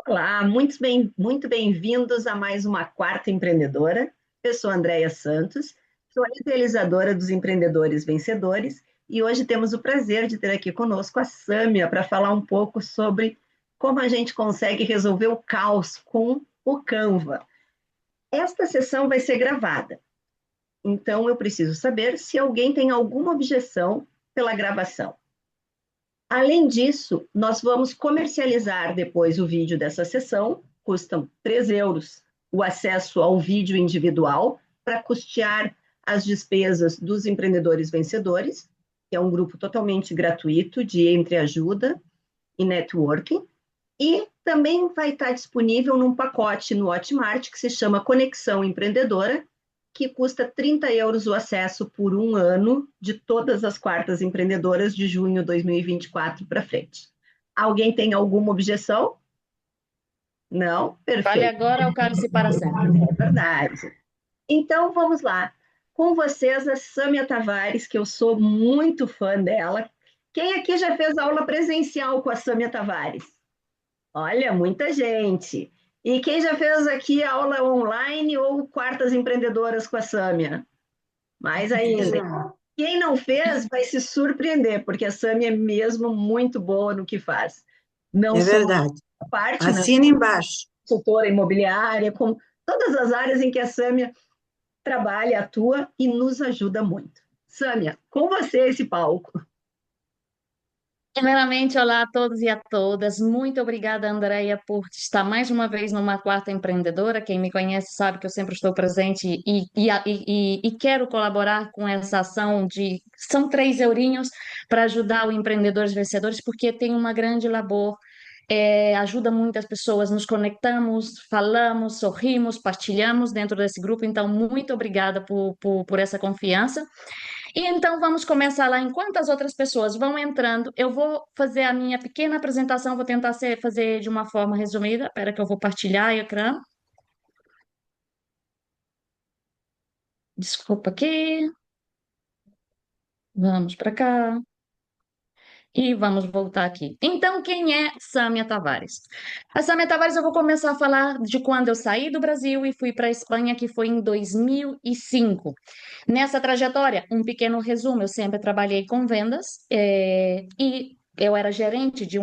Olá, muito bem-vindos a mais uma Quarta Empreendedora. Eu sou Andréia Santos, sou a idealizadora dos Empreendedores Vencedores e hoje temos o prazer de ter aqui conosco a Sâmia para falar um pouco sobre como a gente consegue resolver o caos com o Canva. Esta sessão vai ser gravada, então eu preciso saber se alguém tem alguma objeção pela gravação. Além disso, nós vamos comercializar depois o vídeo dessa sessão, custam 3 euros o acesso ao vídeo individual para custear as despesas dos empreendedores vencedores, que é um grupo totalmente gratuito de entreajuda e networking, e também vai estar disponível num pacote no Hotmart que se chama Conexão Empreendedora, que custa 30 euros o acesso por um ano de todas as quartas empreendedoras de junho de 2024 para frente. Alguém tem alguma objeção? Não? Fale Perfeito. agora ou cale-se para sempre. É verdade. Então vamos lá. Com vocês, a Sâmia Tavares, que eu sou muito fã dela. Quem aqui já fez aula presencial com a Sâmia Tavares? Olha, muita gente. E quem já fez aqui aula online ou quartas empreendedoras com a Sâmia? Mais ainda. Não. Quem não fez vai se surpreender, porque a Sâmia é mesmo muito boa no que faz. Não É só verdade. a parte, né, Assina embaixo. consultora imobiliária, como todas as áreas em que a Sâmia trabalha, atua e nos ajuda muito. Sâmia, com você esse palco. Primeiramente, olá a todos e a todas. Muito obrigada, Andréia, por estar mais uma vez numa quarta empreendedora. Quem me conhece sabe que eu sempre estou presente e quero colaborar com essa ação de... São 3 eurinhos para ajudar os empreendedores vencedores, porque tem uma grande labor. Ajuda muitas pessoas, nos conectamos, falamos, sorrimos, partilhamos dentro desse grupo. Então, muito obrigada por essa confiança. E então vamos começar lá. Enquanto as outras pessoas vão entrando, eu vou fazer a minha pequena apresentação, vou tentar fazer de uma forma resumida. Espera que eu vou partilhar o ecrã. Desculpa aqui. Vamos para cá. E vamos voltar aqui. Então, quem é Sâmia Tavares? A Sâmia Tavares, eu vou começar a falar de quando eu saí do Brasil e fui para a Espanha, que foi em 2005. Nessa trajetória, um pequeno resumo: eu sempre trabalhei com vendas, e eu era gerente de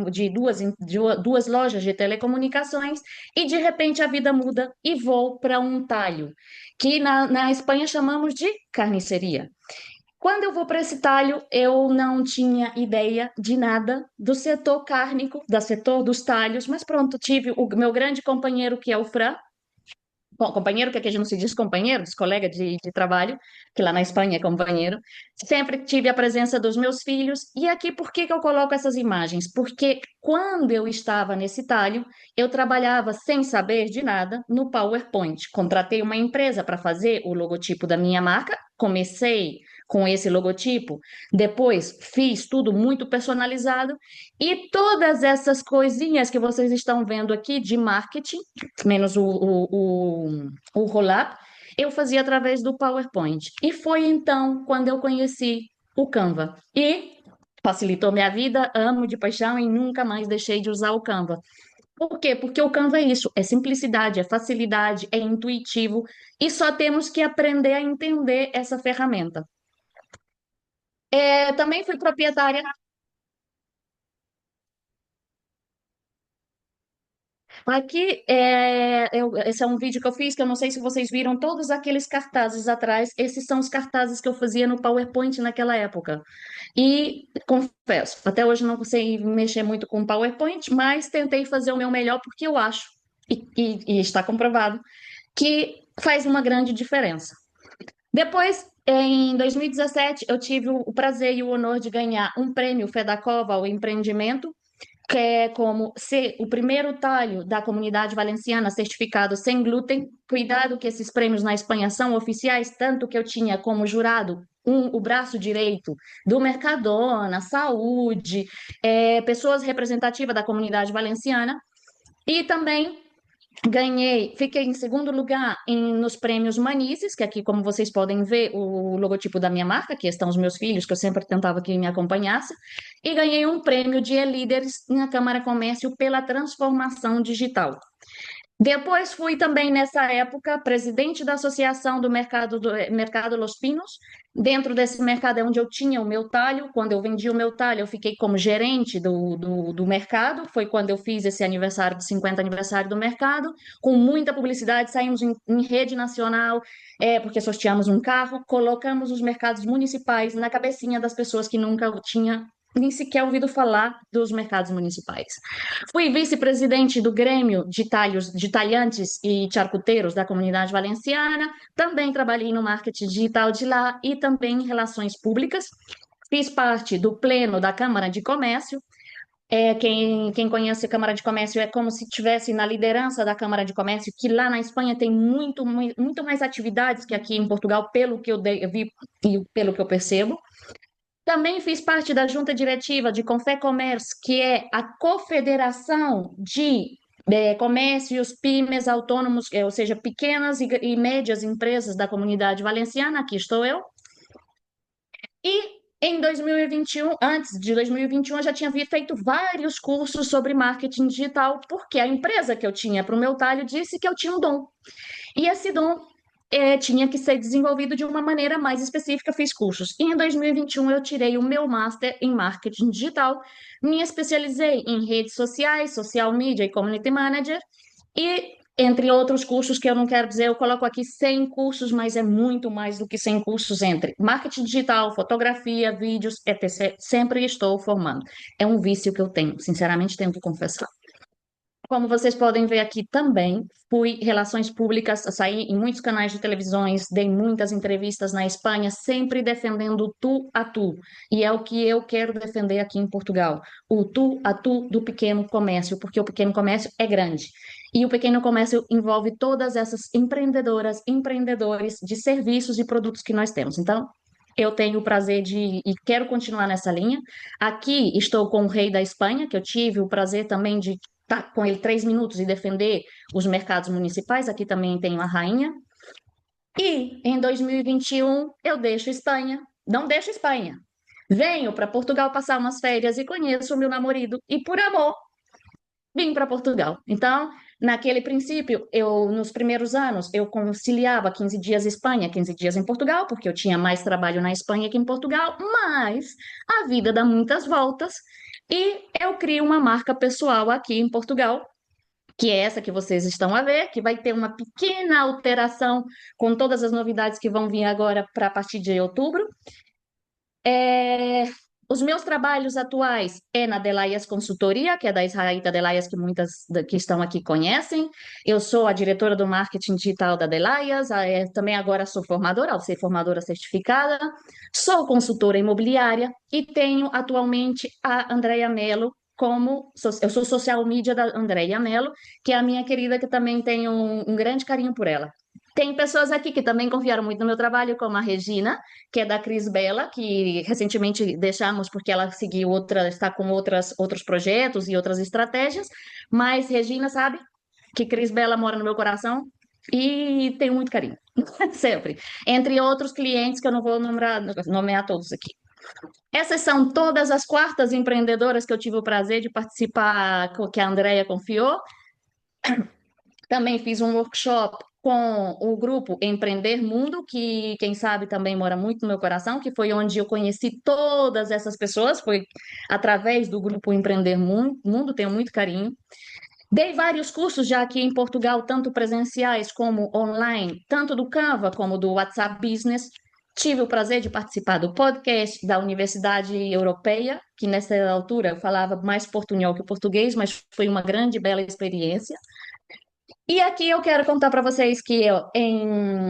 duas lojas de telecomunicações, e de repente a vida muda e vou para um talho, que na Espanha chamamos de carniceria. Quando eu vou para esse talho, eu não tinha ideia de nada do setor cárnico, do setor dos talhos, mas pronto, tive o meu grande companheiro, que é o Fran. Bom, companheiro, que aqui a gente não se diz companheiro, diz colega de trabalho, que lá na Espanha é companheiro. Sempre tive a presença dos meus filhos. E aqui, por que que eu coloco essas imagens? Porque quando eu estava nesse talho, eu trabalhava sem saber de nada no PowerPoint. Contratei uma empresa para fazer o logotipo da minha marca, comecei com esse logotipo, depois fiz tudo muito personalizado, e todas essas coisinhas que vocês estão vendo aqui de marketing, menos o roll-up, eu fazia através do PowerPoint. E foi então quando eu conheci o Canva. E facilitou minha vida, amo de paixão e nunca mais deixei de usar o Canva. Por quê? Porque o Canva é isso, é simplicidade, é facilidade, é intuitivo, e só temos que aprender a entender essa ferramenta. Também fui proprietária. Aqui, esse é um vídeo que eu fiz, que eu não sei se vocês viram todos aqueles cartazes atrás. Esses são os cartazes que eu fazia no PowerPoint naquela época. E confesso, até hoje não sei mexer muito com PowerPoint, mas tentei fazer o meu melhor porque eu acho, e está comprovado, que faz uma grande diferença. Depois, em 2017, eu tive o prazer e o honor de ganhar um prêmio Fedacova ao empreendimento, que é como ser o primeiro talho da comunidade valenciana certificado sem glúten. Cuidado que esses prêmios na Espanha são oficiais, tanto que eu tinha como jurado o braço direito do Mercadona, Saúde, pessoas representativas da comunidade valenciana, e também Fiquei em segundo lugar nos prêmios Manises, que aqui, como vocês podem ver, o logotipo da minha marca, aqui estão os meus filhos, que eu sempre tentava que me acompanhasse, e ganhei um prêmio de e-líderes na Câmara Comércio pela transformação digital. Depois fui também, nessa época, presidente da Associação do Mercado Los Pinos. Dentro desse mercado é onde eu tinha o meu talho. Quando eu vendi o meu talho, eu fiquei como gerente do mercado. Foi quando eu fiz esse aniversário de 50 aniversário do mercado, com muita publicidade. Saímos em rede nacional, porque sorteamos um carro, colocamos os mercados municipais na cabecinha das pessoas que nunca tinha nem sequer ouvido falar dos mercados municipais. Fui vice-presidente do Grêmio de Talhantes e Charcuteiros da Comunidade Valenciana. Também trabalhei no marketing digital de lá e também em relações públicas. Fiz parte do pleno da Câmara de Comércio. Quem conhece a Câmara de Comércio é como se estivesse na liderança da Câmara de Comércio, que lá na Espanha tem muito mais atividades que aqui em Portugal, pelo que eu vi e pelo que eu percebo. Também fiz parte da junta diretiva de Confecomércio, que é a confederação de comércios, pymes, autônomos, ou seja, pequenas e médias empresas da comunidade valenciana, aqui estou eu. E em 2021, antes de 2021, eu já tinha feito vários cursos sobre marketing digital, porque a empresa que eu tinha para o meu talho disse que eu tinha um dom. E esse dom tinha que ser desenvolvido de uma maneira mais específica, fiz cursos. E em 2021 eu tirei o meu Master em Marketing Digital, me especializei em redes sociais, social media e Community Manager, e entre outros cursos que eu não quero dizer, eu coloco aqui 100 cursos, mas é muito mais do que 100 cursos entre marketing digital, fotografia, vídeos, etc. Sempre estou formando. É um vício que eu tenho, sinceramente tenho que confessar. Como vocês podem ver aqui também, fui relações públicas, saí em muitos canais de televisões, dei muitas entrevistas na Espanha, sempre defendendo tu a tu. E é o que eu quero defender aqui em Portugal, o tu a tu do pequeno comércio, porque o pequeno comércio é grande. E o pequeno comércio envolve todas essas empreendedoras, empreendedores de serviços e produtos que nós temos. Então, eu tenho o prazer e quero continuar nessa linha. Aqui estou com o rei da Espanha, que eu tive o prazer também de estar com ele 3 minutos e defender os mercados municipais. Aqui também tenho a rainha. E em 2021 eu deixo Espanha, não deixo Espanha. Venho para Portugal passar umas férias e conheço o meu namorado e por amor vim para Portugal. Então, naquele princípio, nos primeiros anos, eu conciliava 15 dias Espanha, 15 dias em Portugal, porque eu tinha mais trabalho na Espanha que em Portugal, mas a vida dá muitas voltas e eu crio uma marca pessoal aqui em Portugal, que é essa que vocês estão a ver, que vai ter uma pequena alteração com todas as novidades que vão vir agora para a partir de outubro. Os meus trabalhos atuais é na Delaias Consultoria, que é da Israelita Delaias, que muitas que estão aqui conhecem. Eu sou a diretora do marketing digital da Delaias, também agora sou formadora, ao ser formadora certificada. Sou consultora imobiliária e tenho atualmente a Andreia Mello eu sou social media da Andreia Mello, que é a minha querida, que também tenho um grande carinho por ela. Tem pessoas aqui que também confiaram muito no meu trabalho, como a Regina, que é da Cris Bela, que recentemente deixamos porque ela seguiu está com outros projetos e outras estratégias. Mas Regina sabe que Cris Bela mora no meu coração e tenho muito carinho, sempre. Entre outros clientes que eu não vou nomear todos aqui. Essas são todas as quartas empreendedoras que eu tive o prazer de participar, que a Andrea confiou. Também fiz um workshop com o grupo Empreender Mundo, que quem sabe também mora muito no meu coração, que foi onde eu conheci todas essas pessoas, foi através do grupo Empreender Mundo, tenho muito carinho. Dei vários cursos já aqui em Portugal, tanto presenciais como online, tanto do Canva como do WhatsApp Business. Tive o prazer de participar do podcast da Universidade Europeia, que nessa altura eu falava mais portunhol que português, mas foi uma grande, bela experiência. E aqui eu quero contar para vocês que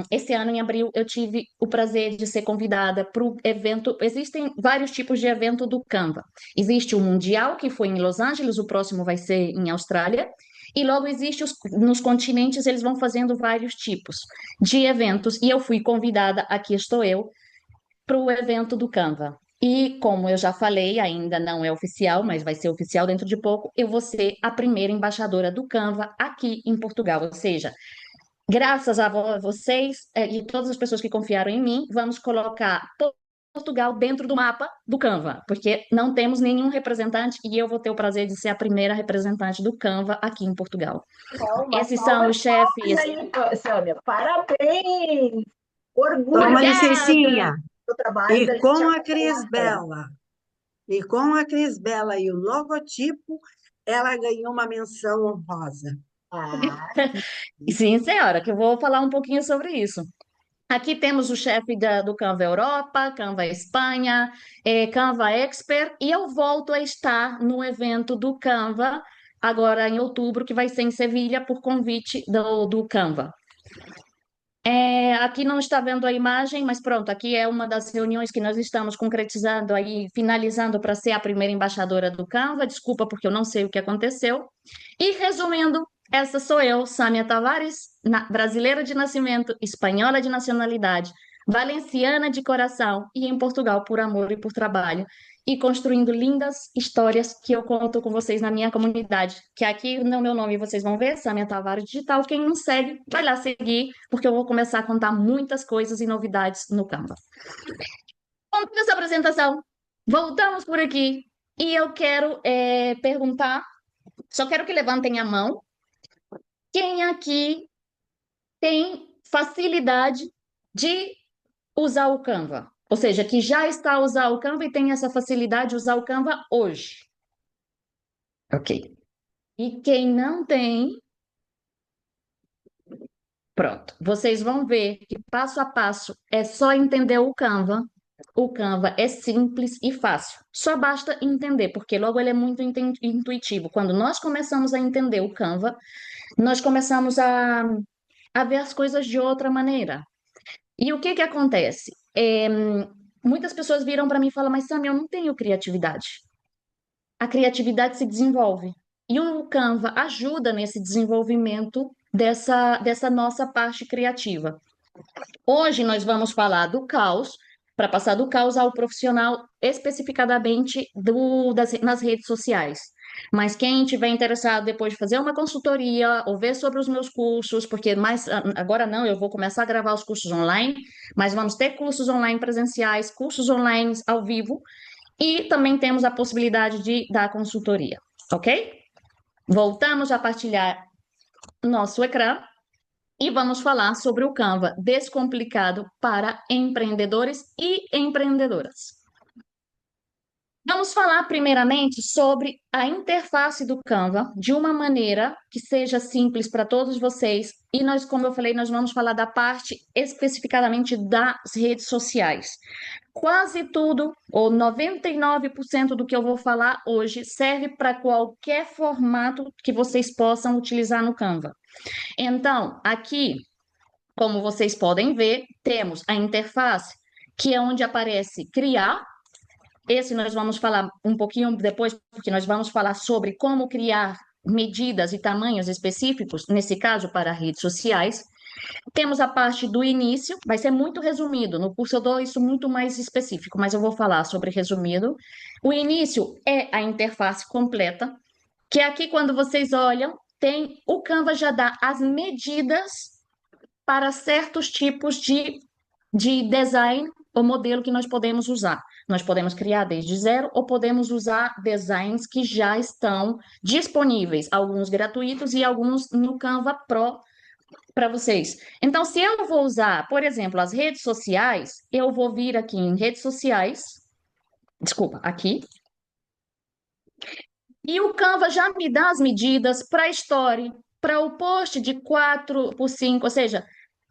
esse ano, em abril, eu tive o prazer de ser convidada para o evento. Existem vários tipos de evento do Canva. Existe o Mundial, que foi em Los Angeles, o próximo vai ser em Austrália. E logo existe nos continentes, eles vão fazendo vários tipos de eventos. E eu fui convidada, aqui estou eu, para o evento do Canva. E como eu já falei, ainda não é oficial, mas vai ser oficial dentro de pouco, eu vou ser a primeira embaixadora do Canva aqui em Portugal. Ou seja, graças a vocês e todas as pessoas que confiaram em mim, vamos colocar Portugal dentro do mapa do Canva, porque não temos nenhum representante e eu vou ter o prazer de ser a primeira representante do Canva aqui em Portugal. Palmas, Esses são palmas, os palmas chefes. aí, Sâmia. Parabéns! Orgulho Toma Obrigada! licencinha. do trabalho E da gente com a acompanhar Cris a Sâmia. Bela. E com a Cris Bela e o logotipo, ela ganhou uma menção honrosa. Ah, Sim, senhora, que eu vou falar um pouquinho sobre isso. Aqui temos o chefe do Canva Europa, Canva Espanha, Canva Expert, e eu volto a estar no evento do Canva, agora em outubro, que vai ser em Sevilha, por convite do Canva. Aqui não está vendo a imagem, mas pronto, aqui é uma das reuniões que nós estamos concretizando aí, finalizando para ser a primeira embaixadora do Canva. Desculpa porque eu não sei o que aconteceu. E resumindo, essa sou eu, Sâmia Tavares, brasileira de nascimento, espanhola de nacionalidade, valenciana de coração e em Portugal por amor e por trabalho. E construindo lindas histórias que eu conto com vocês na minha comunidade. Que aqui no meu nome vocês vão ver, Sâmia Tavares Digital. Quem não segue, vai lá seguir, porque eu vou começar a contar muitas coisas e novidades no Canva. Com essa apresentação, voltamos por aqui. E eu quero perguntar, só quero que levantem a mão. Quem aqui tem facilidade de usar o Canva? Ou seja, que já está a usar o Canva e tem essa facilidade de usar o Canva hoje. Ok. E quem não tem, pronto. Vocês vão ver que passo a passo é só entender o Canva. O Canva é simples e fácil. Só basta entender, porque logo ele é muito intuitivo. Quando nós começamos a entender o Canva, nós começamos a ver as coisas de outra maneira. E o que que acontece? Muitas pessoas viram para mim e falam, mas Sam, eu não tenho criatividade. A criatividade se desenvolve. E o Canva ajuda nesse desenvolvimento dessa nossa parte criativa. Hoje nós vamos falar do caos, para passar do caos ao profissional, especificadamente nas redes sociais. Mas quem tiver interessado depois de fazer uma consultoria ou ver sobre os meus cursos, porque mais agora não, eu vou começar a gravar os cursos online, mas vamos ter cursos online presenciais, cursos online ao vivo, e também temos a possibilidade de dar consultoria, ok? Voltamos a partilhar nosso ecrã e vamos falar sobre o Canva descomplicado para empreendedores e empreendedoras. Vamos falar primeiramente sobre a interface do Canva de uma maneira que seja simples para todos vocês. E nós, como eu falei, nós vamos falar da parte especificadamente das redes sociais. Quase tudo, ou 99% do que eu vou falar hoje, serve para qualquer formato que vocês possam utilizar no Canva. Então, aqui, como vocês podem ver, temos a interface, que é onde aparece criar. Esse nós vamos falar um pouquinho depois, porque nós vamos falar sobre como criar medidas e tamanhos específicos, nesse caso para redes sociais. Temos a parte do início, vai ser muito resumido, no curso eu dou isso muito mais específico, mas eu vou falar sobre resumido. O início é a interface completa, que é aqui quando vocês olham, o Canva já dá as medidas para certos tipos de design ou modelo que nós podemos usar. Nós podemos criar desde zero ou podemos usar designs que já estão disponíveis, alguns gratuitos e alguns no Canva Pro para vocês. Então, se eu vou usar, por exemplo, as redes sociais, eu vou vir aqui em redes sociais, desculpa, aqui, e o Canva já me dá as medidas para a story, para o post de 4 por 5, ou seja,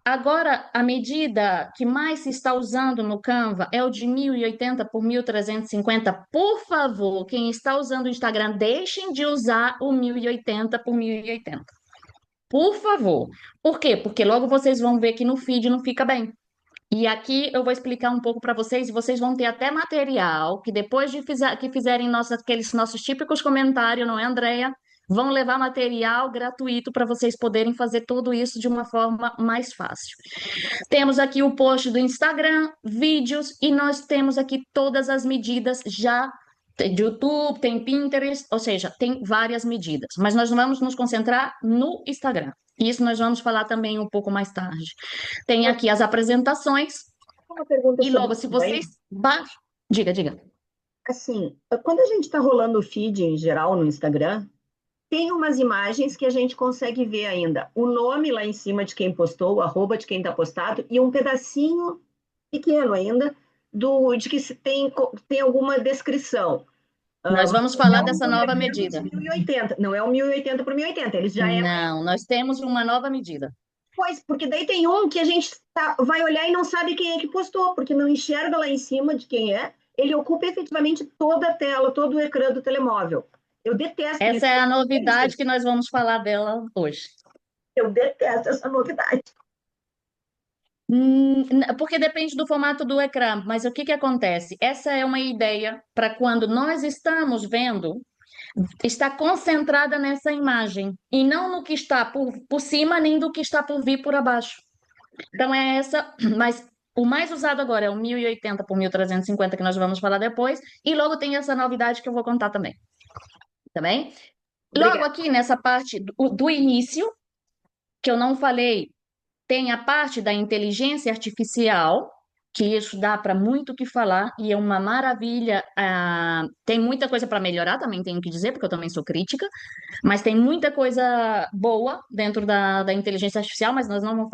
agora, a medida que mais se está usando no Canva é o de 1080 por 1350. Por favor, quem está usando o Instagram, deixem de usar o 1080 por 1080. Por favor. Por quê? Porque logo vocês vão ver que no feed não fica bem. E aqui eu vou explicar um pouco para vocês, e vocês vão ter até material que depois que fizerem aqueles nossos típicos comentários, não é, Andréia? vão levar material gratuito para vocês poderem fazer tudo isso de uma forma mais fácil. Temos aqui o post do Instagram, vídeos, e nós temos aqui todas as medidas já. Tem YouTube, tem Pinterest, ou seja, tem várias medidas. Mas nós vamos nos concentrar no Instagram. Isso nós vamos falar também um pouco mais tarde. Tem aqui as apresentações, Uma pergunta e sobre logo, se isso aí. vocês baixam. Diga, diga. Assim, quando a gente está rolando o feed em geral no Instagram, tem umas imagens que a gente consegue ver ainda o nome lá em cima de quem postou, o arroba de quem está postado, e um pedacinho pequeno ainda de que se tem alguma descrição. Nós vamos Não falar é dessa um nova evento de medida. 1080, não é um 1080 por 1080, eles já é. Não, nós temos uma nova medida. Pois, porque daí tem um que a gente vai olhar e não sabe quem é que postou, porque não enxerga lá em cima de quem é, ele ocupa efetivamente toda a tela, todo o ecrã do telemóvel. Eu detesto Essa isso. é a novidade que nós vamos falar dela hoje. Eu detesto essa novidade. Porque depende do formato do ecrã, mas o que que acontece? Essa é uma ideia para quando nós estamos vendo, está concentrada nessa imagem, e não no que está por cima, nem do que está por vir por abaixo. Então é essa, mas o mais usado agora é o 1080 por 1350, que nós vamos falar depois, e logo tem essa novidade que eu vou contar também. Tá bem? Logo Obrigada. aqui nessa parte do início, que eu não falei, tem a parte da inteligência artificial, que isso dá para muito o que falar e é uma maravilha. Tem muita coisa para melhorar, também tenho que dizer, porque eu também sou crítica, mas tem muita coisa boa dentro da inteligência artificial, mas nós não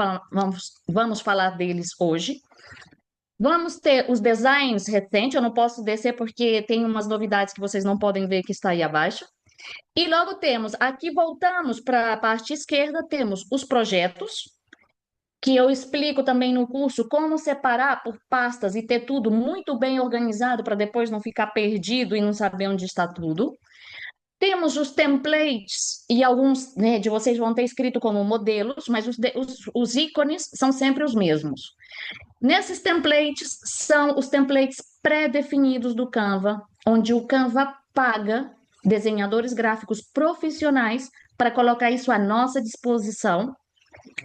vamos falar deles hoje. Vamos ter os designs recentes, eu não posso descer porque tem umas novidades que vocês não podem ver que está aí abaixo. E logo temos, aqui voltamos para a parte esquerda, temos os projetos, que eu explico também no curso como separar por pastas e ter tudo muito bem organizado para depois não ficar perdido e não saber onde está tudo. Temos os templates e alguns, né, de vocês vão ter escrito como modelos, mas os ícones são sempre os mesmos. Nesses templates são os templates pré-definidos do Canva, onde o Canva paga desenhadores gráficos profissionais para colocar isso à nossa disposição.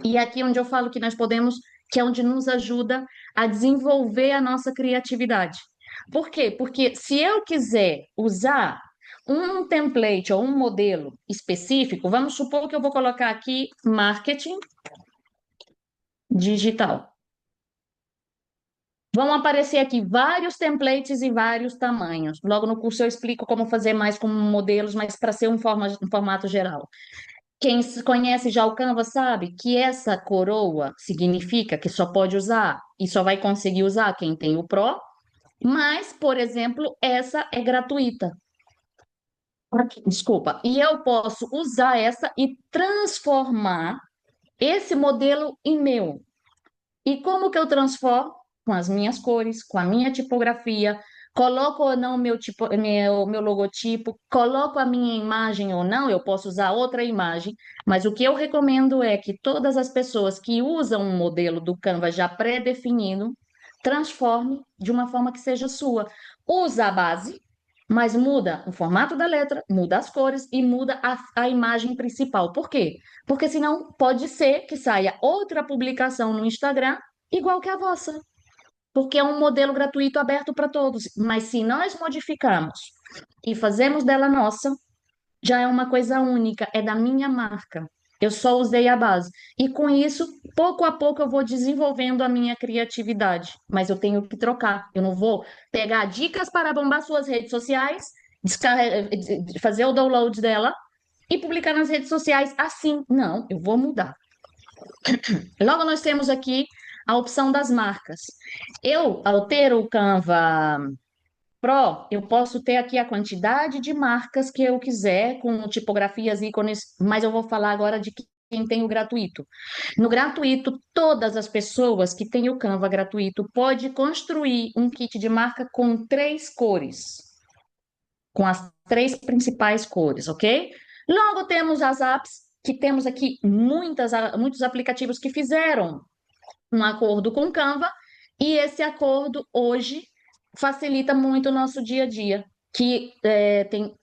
E aqui onde eu falo que nós podemos, que é onde nos ajuda a desenvolver a nossa criatividade. Por quê? Porque se eu quiser usar um template ou um modelo específico, vamos supor que eu vou colocar aqui marketing digital. Vão aparecer aqui vários templates e vários tamanhos. Logo no curso eu explico como fazer mais com modelos, mas para ser um formato geral. Quem conhece já o Canva sabe que essa coroa significa que só pode usar e só vai conseguir usar quem tem o Pro, mas, por exemplo, essa é gratuita. Desculpa. E eu posso usar essa e transformar esse modelo em meu. E como que eu transformo? Com as minhas cores, com a minha tipografia, coloco ou não meu logotipo, coloco a minha imagem ou não, eu posso usar outra imagem, mas o que eu recomendo é que todas as pessoas que usam um modelo do Canva já pré-definido, transforme de uma forma que seja sua. Usa a base, mas muda o formato da letra, muda as cores e muda a imagem principal. Por quê? Porque senão pode ser que saia outra publicação no Instagram igual que a vossa, porque é um modelo gratuito aberto para todos. Mas se nós modificamos e fazemos dela nossa, já é uma coisa única, é da minha marca. Eu só usei a base. E com isso, pouco a pouco, eu vou desenvolvendo a minha criatividade. Mas eu tenho que trocar. Eu não vou pegar dicas para bombar suas redes sociais, fazer o download dela e publicar nas redes sociais assim. Não, eu vou mudar. Logo, nós temos aqui a opção das marcas. Eu, ao ter o Canva Pro, eu posso ter aqui a quantidade de marcas que eu quiser, com tipografias, ícones, mas eu vou falar agora de quem tem o gratuito. No gratuito, todas as pessoas que têm o Canva gratuito pode construir um kit de marca com 3 cores, com as 3 principais cores, ok? Logo temos as apps, que temos aqui muitos aplicativos que fizeram um acordo com o Canva, e esse acordo hoje facilita muito o nosso dia a dia. que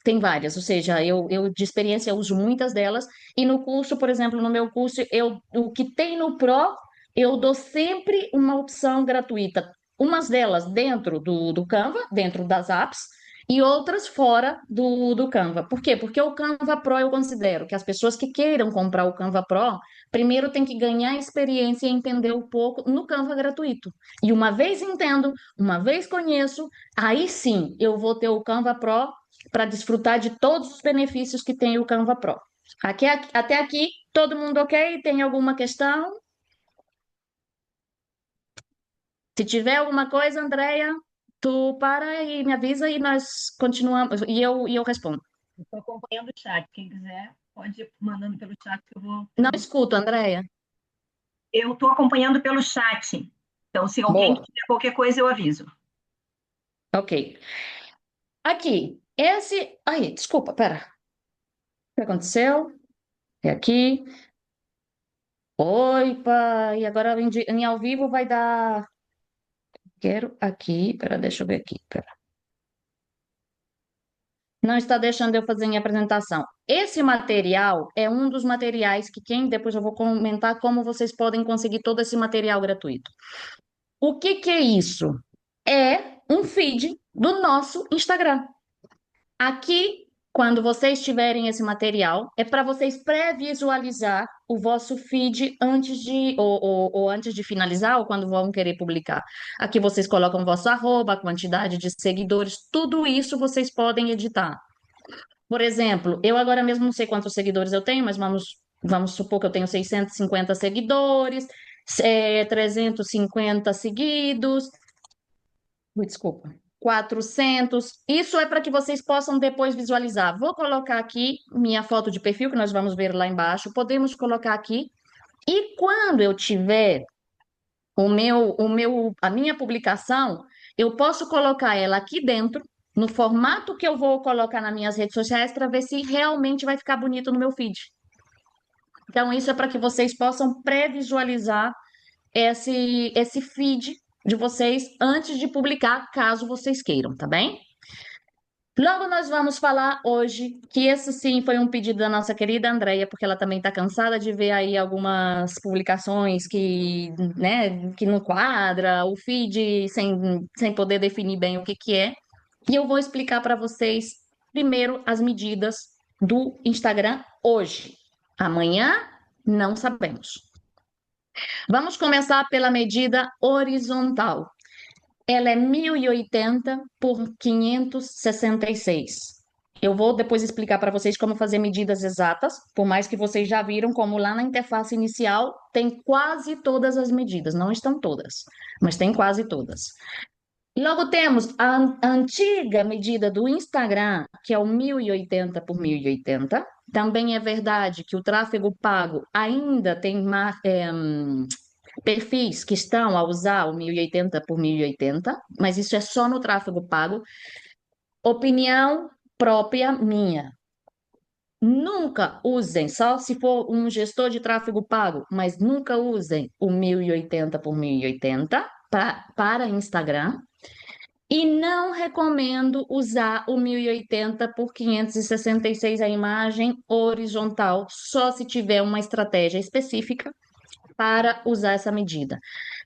tem várias, ou seja, eu de experiência eu uso muitas delas, e no curso, por exemplo, no meu curso, o que tem no Pro, eu dou sempre uma opção gratuita. Umas delas dentro do Canva, dentro das apps, e outras fora do Canva. Por quê? Porque o Canva Pro eu considero que as pessoas que queiram comprar o Canva Pro, primeiro tem que ganhar experiência e entender um pouco no Canva gratuito. E uma vez entendo, uma vez conheço, aí sim eu vou ter o Canva Pro para desfrutar de todos os benefícios que tem o Canva Pro. Até aqui, todo mundo ok? Tem alguma questão? Se tiver alguma coisa, Andréia, tu para e me avisa e nós continuamos, e eu respondo. Estou acompanhando o chat. Quem quiser, pode ir mandando pelo chat que eu vou. Não escuto, Andréia. Eu estou acompanhando pelo chat. Então, se alguém Boa, tiver qualquer coisa, eu aviso. ok. Aqui, esse. Ai, desculpa, pera. O que aconteceu? É aqui. Oi, pai. Agora em ao vivo vai dar. Quero aqui. Pera, deixa eu ver aqui. Pera. Não está deixando eu fazer minha apresentação. Esse material é um dos materiais que depois eu vou comentar como vocês podem conseguir todo esse material gratuito. O que que é isso? É um feed do nosso Instagram. Aqui, quando vocês tiverem esse material, é para vocês pré-visualizar o vosso feed antes ou antes de finalizar, ou quando vão querer publicar. Aqui vocês colocam o vosso arroba, a quantidade de seguidores, tudo isso vocês podem editar. Por exemplo, eu agora mesmo não sei quantos seguidores eu tenho, mas vamos supor que eu tenho 650 seguidores, 350 seguidos. Ui, desculpa. 400. Isso é para que vocês possam depois visualizar. Vou colocar aqui minha foto de perfil, que nós vamos ver lá embaixo. Podemos colocar aqui. E quando eu tiver a minha publicação, eu posso colocar ela aqui dentro, no formato que eu vou colocar nas minhas redes sociais, para ver se realmente vai ficar bonito no meu feed. Então, isso é para que vocês possam pré-visualizar esse feed de vocês antes de publicar, caso vocês queiram, tá bem? Logo nós vamos falar hoje que esse sim foi um pedido da nossa querida Andreia, porque ela também está cansada de ver aí algumas publicações que não quadra, o feed sem poder definir bem o que que é. E eu vou explicar para vocês primeiro as medidas do Instagram hoje. Amanhã não sabemos. Vamos começar pela medida horizontal. Ela é 1080 por 566. Eu vou depois explicar para vocês como fazer medidas exatas, por mais que vocês já viram como lá na interface inicial tem quase todas as medidas, não estão todas, mas tem quase todas. Logo temos a antiga medida do Instagram, que é o 1080 por 1080. Também é verdade que o tráfego pago ainda tem perfis que estão a usar o 1080 por 1080, mas isso é só no tráfego pago. Opinião própria minha. Nunca usem, só se for um gestor de tráfego pago, mas nunca usem o 1080 por 1080 para Instagram. E não recomendo usar o 1080 por 566 a imagem horizontal, só se tiver uma estratégia específica para usar essa medida.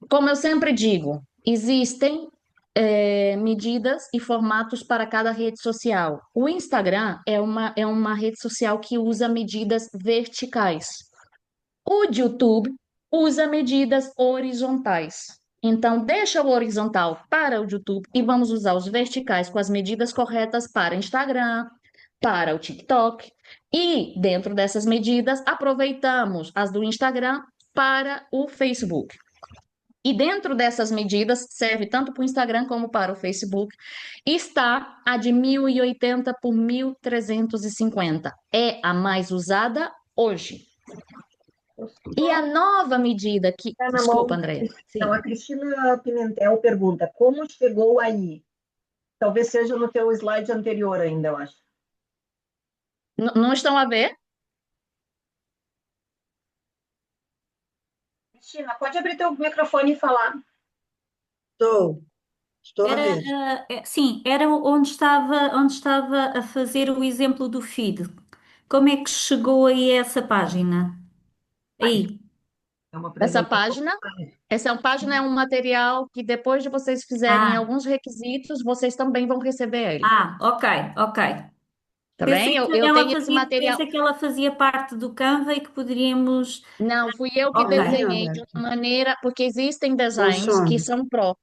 Como eu sempre digo, existem medidas e formatos para cada rede social. O Instagram é uma rede social que usa medidas verticais. O YouTube usa medidas horizontais. Então, deixa o horizontal para o YouTube e vamos usar os verticais com as medidas corretas para Instagram, para o TikTok. E, dentro dessas medidas, aproveitamos as do Instagram para o Facebook. E dentro dessas medidas, serve tanto para o Instagram como para o Facebook, está a de 1080 por 1350. É a mais usada hoje. E a nova medida que. Está na Desculpa, mão. Andréia. Então, Sim. a Cristina Pimentel pergunta: como chegou aí? Talvez seja no teu slide anterior ainda, eu acho. Não estão a ver? Cristina, pode abrir teu microfone e falar. Estou. Estou a Era, ver. sim, era onde estava a fazer o exemplo do feed. Como é que chegou aí a essa página? Aí, Aí. é uma Essa apresentação. página, essa página é um material que depois de vocês fizerem Ah, alguns requisitos, vocês também vão receber ele, ok, ok. tá bem? Eu tenho esse material. Pensei que ela fazia parte do Canva e que poderíamos. Não, fui eu que Está Ok, bem, desenhei de Roberta. uma maneira, porque existem designs que Funciona. são pró.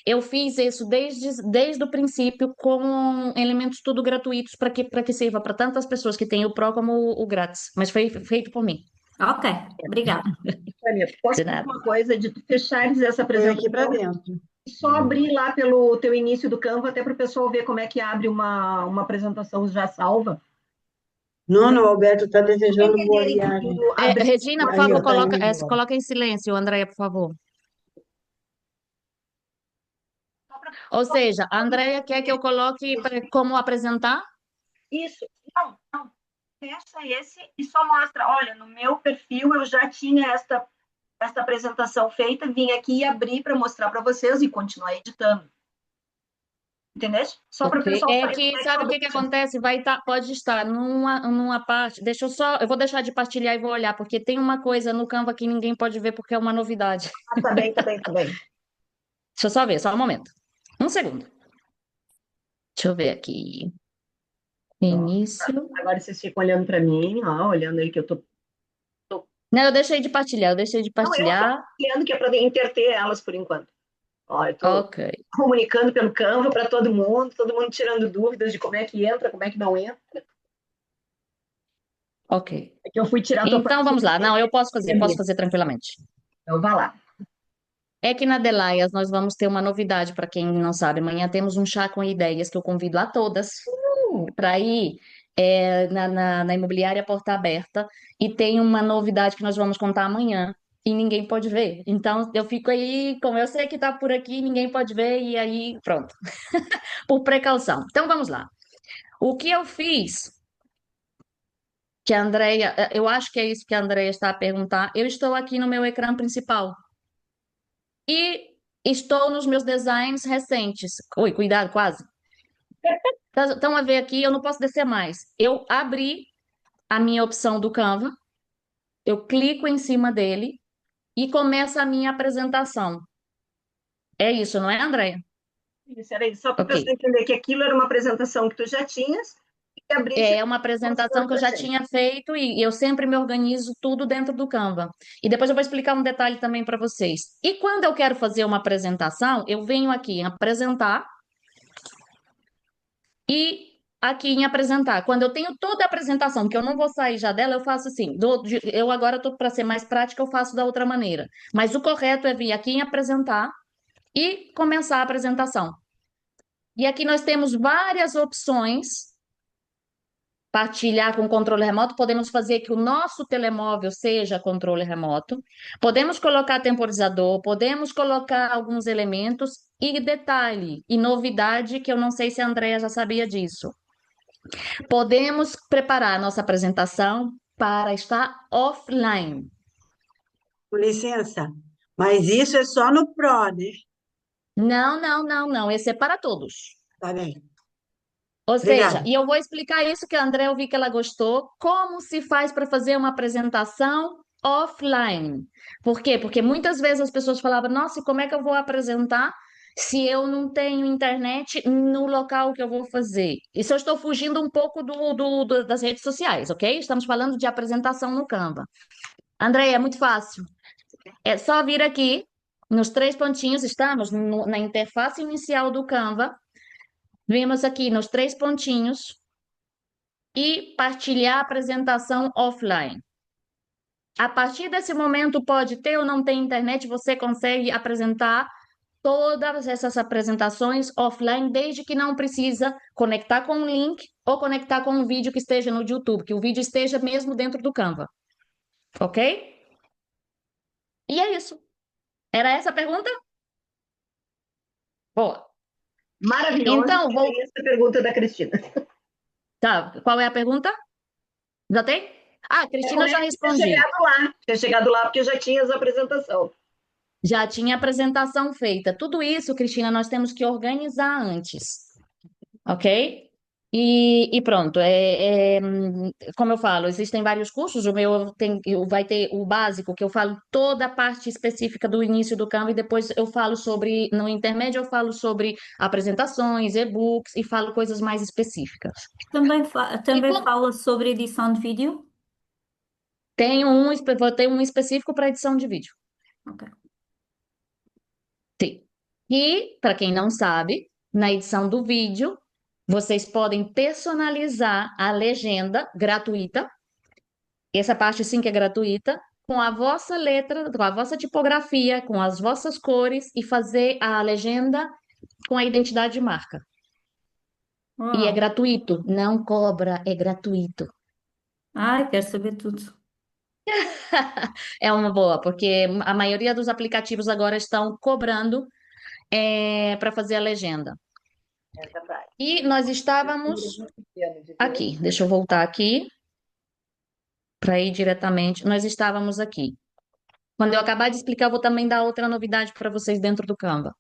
Eu fiz isso desde o princípio com elementos tudo gratuitos para que sirva para tantas pessoas que têm o pró como o grátis, mas foi feito por mim, ok, obrigada. Tânia, posso de pedir nada. uma coisa de tu fechares essa Foi aqui para apresentação dentro. e só abrir lá pelo teu início do Canva, até para o pessoal ver como é que abre uma apresentação já salva. Não, não, o Alberto está Para desejando boa entenderem que viagem. tu abrir Regina, por Aí, ó, favor, está indo embora. coloca em silêncio, Andréia, por favor. só para Ou seja, a Andréia quer que eu coloque como apresentar? isso. Não, não. Fecha esse e só mostra, olha, no meu perfil eu já tinha esta apresentação feita, vim aqui e abri para mostrar para vocês e continuar editando. Entendeu? Só para o Ok. pessoal É saber que, como é que sabe o eu que que acontece? Pode estar numa parte. Eu vou deixar de partilhar e vou olhar, porque tem uma coisa no Canva que ninguém pode ver porque é uma novidade. Ah, tá bem, tá bem, tá bem. Deixa eu só ver, só um momento. Um segundo. Deixa eu ver aqui. Ó, Início. agora vocês ficam olhando para mim, ó, olhando aí que eu tô. Não, eu deixei de partilhar, eu deixei de Não, eu tô partilhar. olhando que é para interter elas por enquanto. Ó, eu tô Ok, comunicando pelo Canva para todo mundo tirando dúvidas de como é que entra, como é que não entra. ok. É que eu fui tirar a tua Então vamos planilha lá. Não, eu posso ali. fazer tranquilamente. Então, vá lá. É que na Delayas nós vamos ter uma novidade para quem não sabe. Amanhã temos um chá com ideias que eu convido a todas para ir na imobiliária Porta Aberta e tem uma novidade que nós vamos contar amanhã e ninguém pode ver. Então eu fico aí, como eu sei que está por aqui, ninguém pode ver e aí pronto, por precaução. Então vamos lá. O que eu fiz, que a Andrea, eu acho que é isso que a Andrea está a perguntar. Eu estou aqui no meu ecrã principal e estou nos meus designs recentes. Ui, cuidado, quase. Estão a ver aqui, eu não posso descer mais. Eu abri a minha opção do Canva, eu clico em cima dele e começa a minha apresentação. É isso, não é, Andréia? Isso era isso, só para o Ok. pessoal entender que aquilo era uma apresentação que tu já tinhas e que abrisse É uma apresentação mostrando que eu para já gente. tinha feito e eu sempre me organizo tudo dentro do Canva. E depois eu vou explicar um detalhe também para vocês. E quando eu quero fazer uma apresentação, eu venho aqui em apresentar e aqui em apresentar. Quando eu tenho toda a apresentação, que eu não vou sair já dela, eu faço assim. Eu agora estou para ser mais prática, eu faço da outra maneira. Mas o correto é vir aqui em apresentar e começar a apresentação. E aqui nós temos várias opções. Partilhar com controle remoto, podemos fazer que o nosso telemóvel seja controle remoto, podemos colocar temporizador, podemos colocar alguns elementos e detalhe, e novidade que eu não sei se a Andrea já sabia disso. Podemos preparar a nossa apresentação para estar offline. Com licença. Mas isso é só no Pro, né? Não, não, não, não, esse é para todos. Tá bem. Ou seja, Obrigada. e eu vou explicar isso que a André eu vi que ela gostou, como se faz para fazer uma apresentação offline. Por quê? Porque muitas vezes as pessoas falavam, nossa, e como é que eu vou apresentar se eu não tenho internet no local que eu vou fazer? Isso eu estou fugindo um pouco das redes sociais, ok? Estamos falando de apresentação no Canva. André, é muito fácil. É só vir aqui, nos três pontinhos, estamos na interface inicial do Canva, vimos aqui nos três pontinhos, e partilhar a apresentação offline. A partir desse momento, pode ter ou não ter internet, você consegue apresentar todas essas apresentações offline, desde que não precisa conectar com um link ou conectar com um vídeo que esteja no YouTube, que o vídeo esteja mesmo dentro do Canva. Ok? E é isso. Era essa a pergunta? Boa. Maravilhoso, Então, e tem essa pergunta da Cristina. Tá, qual é a pergunta? Já tem? Ah, É Cristina, como eu é já que tinha respondi. chegado lá? Tinha chegado lá porque eu já tinha essa apresentação. Já tinha apresentação feita. Tudo isso, Cristina, nós temos que organizar antes, ok? E pronto, como eu falo, existem vários cursos, o meu vai ter o básico, que eu falo toda a parte específica do início do Canva, e depois eu falo sobre, no intermédio eu falo sobre apresentações, e-books, e falo coisas mais específicas. Também E fala sobre edição de vídeo? vou ter um específico para edição de vídeo. Ok. Sim. E, para quem não sabe, na edição do vídeo, vocês podem personalizar a legenda gratuita. Essa parte sim que é gratuita, com a vossa letra, com a vossa tipografia, com as vossas cores e fazer a legenda com a identidade de marca. E é Uau. gratuito, não cobra, é gratuito. Ai, quero saber tudo. É uma boa, porque a maioria dos aplicativos agora estão cobrando para fazer a legenda. É verdade. E nós Eu estávamos lembro muito pequeno de ver. aqui, deixa eu voltar aqui para ir diretamente. Nós estávamos aqui. Quando eu acabar de explicar, eu vou também dar outra novidade para vocês dentro do Canva.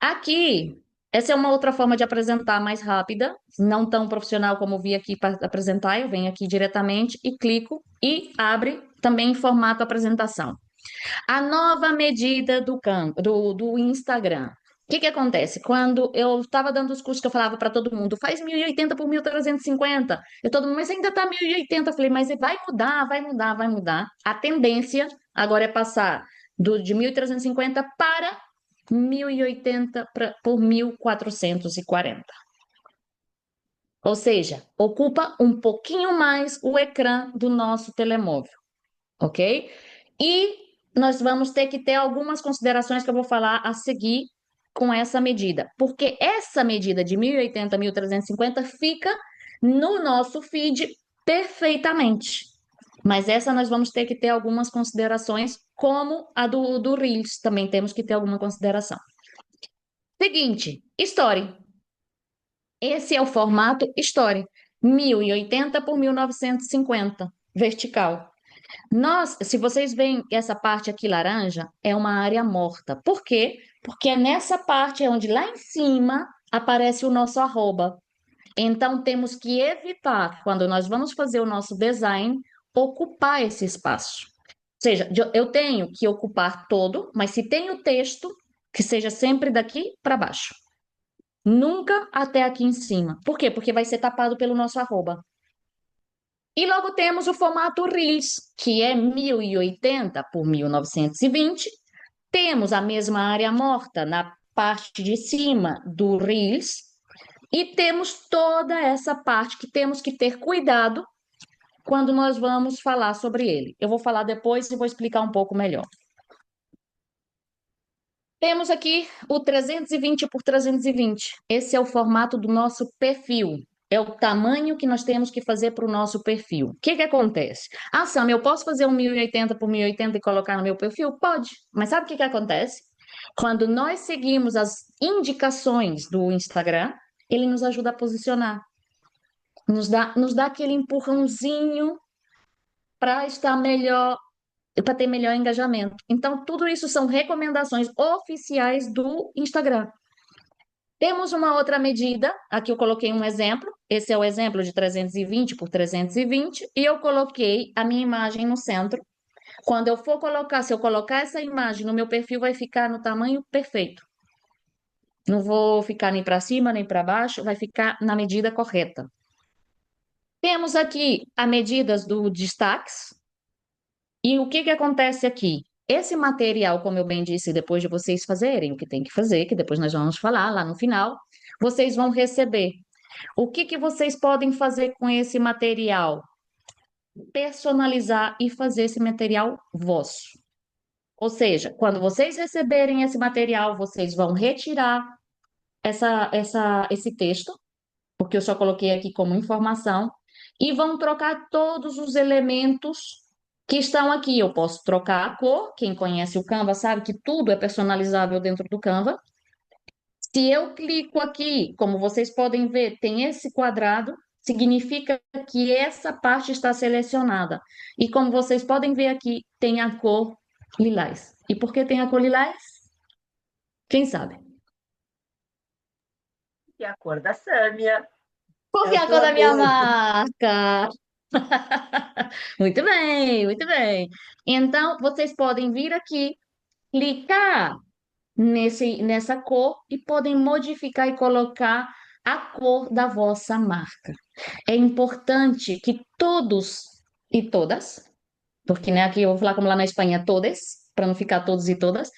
Aqui, essa é uma outra forma de apresentar mais rápida, não tão profissional como eu vi aqui para apresentar. Eu venho aqui diretamente e clico e abre também em formato apresentação. A nova medida do Instagram. O que que acontece? Quando eu estava dando os cursos que eu falava para todo mundo, faz 1080 por 1350. Todo mundo, mas ainda está 1080. Eu falei, mas vai mudar, vai mudar, vai mudar. A tendência agora é passar de 1350 para 1080 por 1440. Ou seja, ocupa um pouquinho mais o ecrã do nosso telemóvel, ok? E nós vamos ter que ter algumas considerações que eu vou falar a seguir com essa medida, porque essa medida de 1080, 1350 fica no nosso feed perfeitamente. Mas essa nós vamos ter que ter algumas considerações, como a do Reels, também temos que ter alguma consideração. Seguinte, Story. Esse é o formato Story, 1080 por 1950, vertical. Se vocês veem essa parte aqui laranja, é uma área morta. Por quê? Porque é nessa parte onde lá em cima aparece o nosso arroba. Então temos que evitar, quando nós vamos fazer o nosso design, ocupar esse espaço. Ou seja, eu tenho que ocupar todo, mas se tem o texto, que seja sempre daqui para baixo. Nunca até aqui em cima. Por quê? Porque vai ser tapado pelo nosso arroba. E logo temos o formato Reels, que é 1080 por 1920. Temos a mesma área morta na parte de cima do Reels. E temos toda essa parte que temos que ter cuidado quando nós vamos falar sobre ele. Eu vou falar depois e vou explicar um pouco melhor. Temos aqui o 320 por 320. Esse é o formato do nosso perfil. É o tamanho que nós temos que fazer para o nosso perfil. O que que acontece? Ah, Sam, eu posso fazer um 1080 por 1080 e colocar no meu perfil? Pode. Mas sabe o que que acontece? Quando nós seguimos as indicações do Instagram, ele nos ajuda a posicionar. Nos dá aquele empurrãozinho para estar melhor, para ter melhor engajamento. Então, tudo isso são recomendações oficiais do Instagram. Temos uma outra medida, aqui eu coloquei um exemplo, esse é o exemplo de 320 por 320, e eu coloquei a minha imagem no centro. Quando eu for colocar, se eu colocar essa imagem no meu perfil, vai ficar no tamanho perfeito. Não vou ficar nem para cima, nem para baixo, vai ficar na medida correta. Temos aqui as medidas do destaques. E o que que acontece aqui? Esse material, como eu bem disse, depois de vocês fazerem o que tem que fazer, que depois nós vamos falar lá no final, vocês vão receber. O que que vocês podem fazer com esse material? Personalizar e fazer esse material vosso. Ou seja, quando vocês receberem esse material, vocês vão retirar esse texto, porque eu só coloquei aqui como informação, e vão trocar todos os elementos que estão aqui. Eu posso trocar a cor, quem conhece o Canva sabe que tudo é personalizável dentro do Canva. Se eu clico aqui, como vocês podem ver, tem esse quadrado, significa que essa parte está selecionada. E como vocês podem ver aqui, tem a cor lilás. E por que tem a cor lilás? Quem sabe? E a cor da Sâmia Porque é é a a cor tua da minha cor. marca. Muito bem, muito bem. Então, vocês podem vir aqui, clicar nessa cor e podem modificar e colocar a cor da vossa marca. É importante que todos e todas, porque né, aqui eu vou falar como lá na Espanha, todas, para não ficar todos e todas,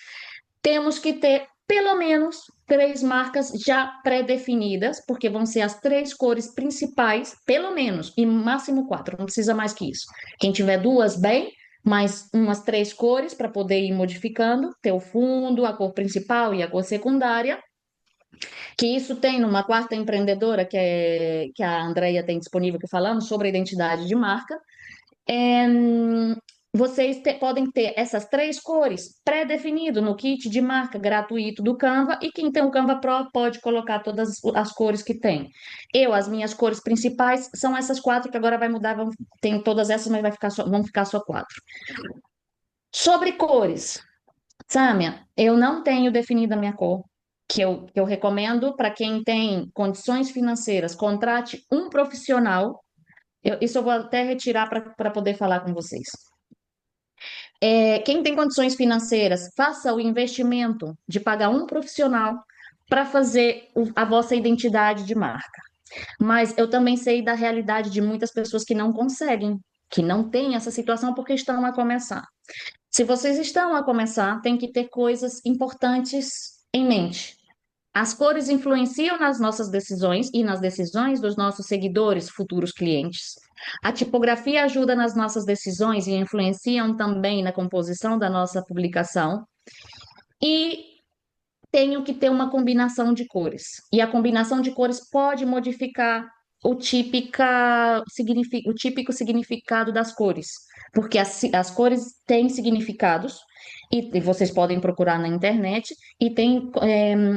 temos que ter pelo menos três marcas já pré-definidas, porque vão ser as três cores principais, pelo menos, e máximo quatro, não precisa mais que isso. Quem tiver duas, bem, mais umas três cores para poder ir modificando, ter o fundo, a cor principal e a cor secundária, que isso tem numa quarta empreendedora que a Andrea tem disponível que falando sobre a identidade de marca. É, vocês podem ter essas três cores pré-definido no kit de marca gratuito do Canva e quem tem o Canva Pro pode colocar todas as cores que tem. As minhas cores principais são essas quatro que agora vai mudar, tem todas essas, mas vão ficar só quatro. Sobre cores, Sâmia, eu não tenho definida a minha cor, que eu recomendo para quem tem condições financeiras, contrate um profissional. Isso eu vou até retirar para poder falar com vocês. Quem tem condições financeiras, faça o investimento de pagar um profissional para fazer a vossa identidade de marca. Mas eu também sei da realidade de muitas pessoas que não conseguem, que não têm essa situação porque estão a começar. Se vocês estão a começar, tem que ter coisas importantes em mente. As cores influenciam nas nossas decisões e nas decisões dos nossos seguidores, futuros clientes. A tipografia ajuda nas nossas decisões e influenciam também na composição da nossa publicação. E tenho que ter uma combinação de cores. E a combinação de cores pode modificar o típico significado das cores, porque as cores têm significados, e vocês podem procurar na internet, e têm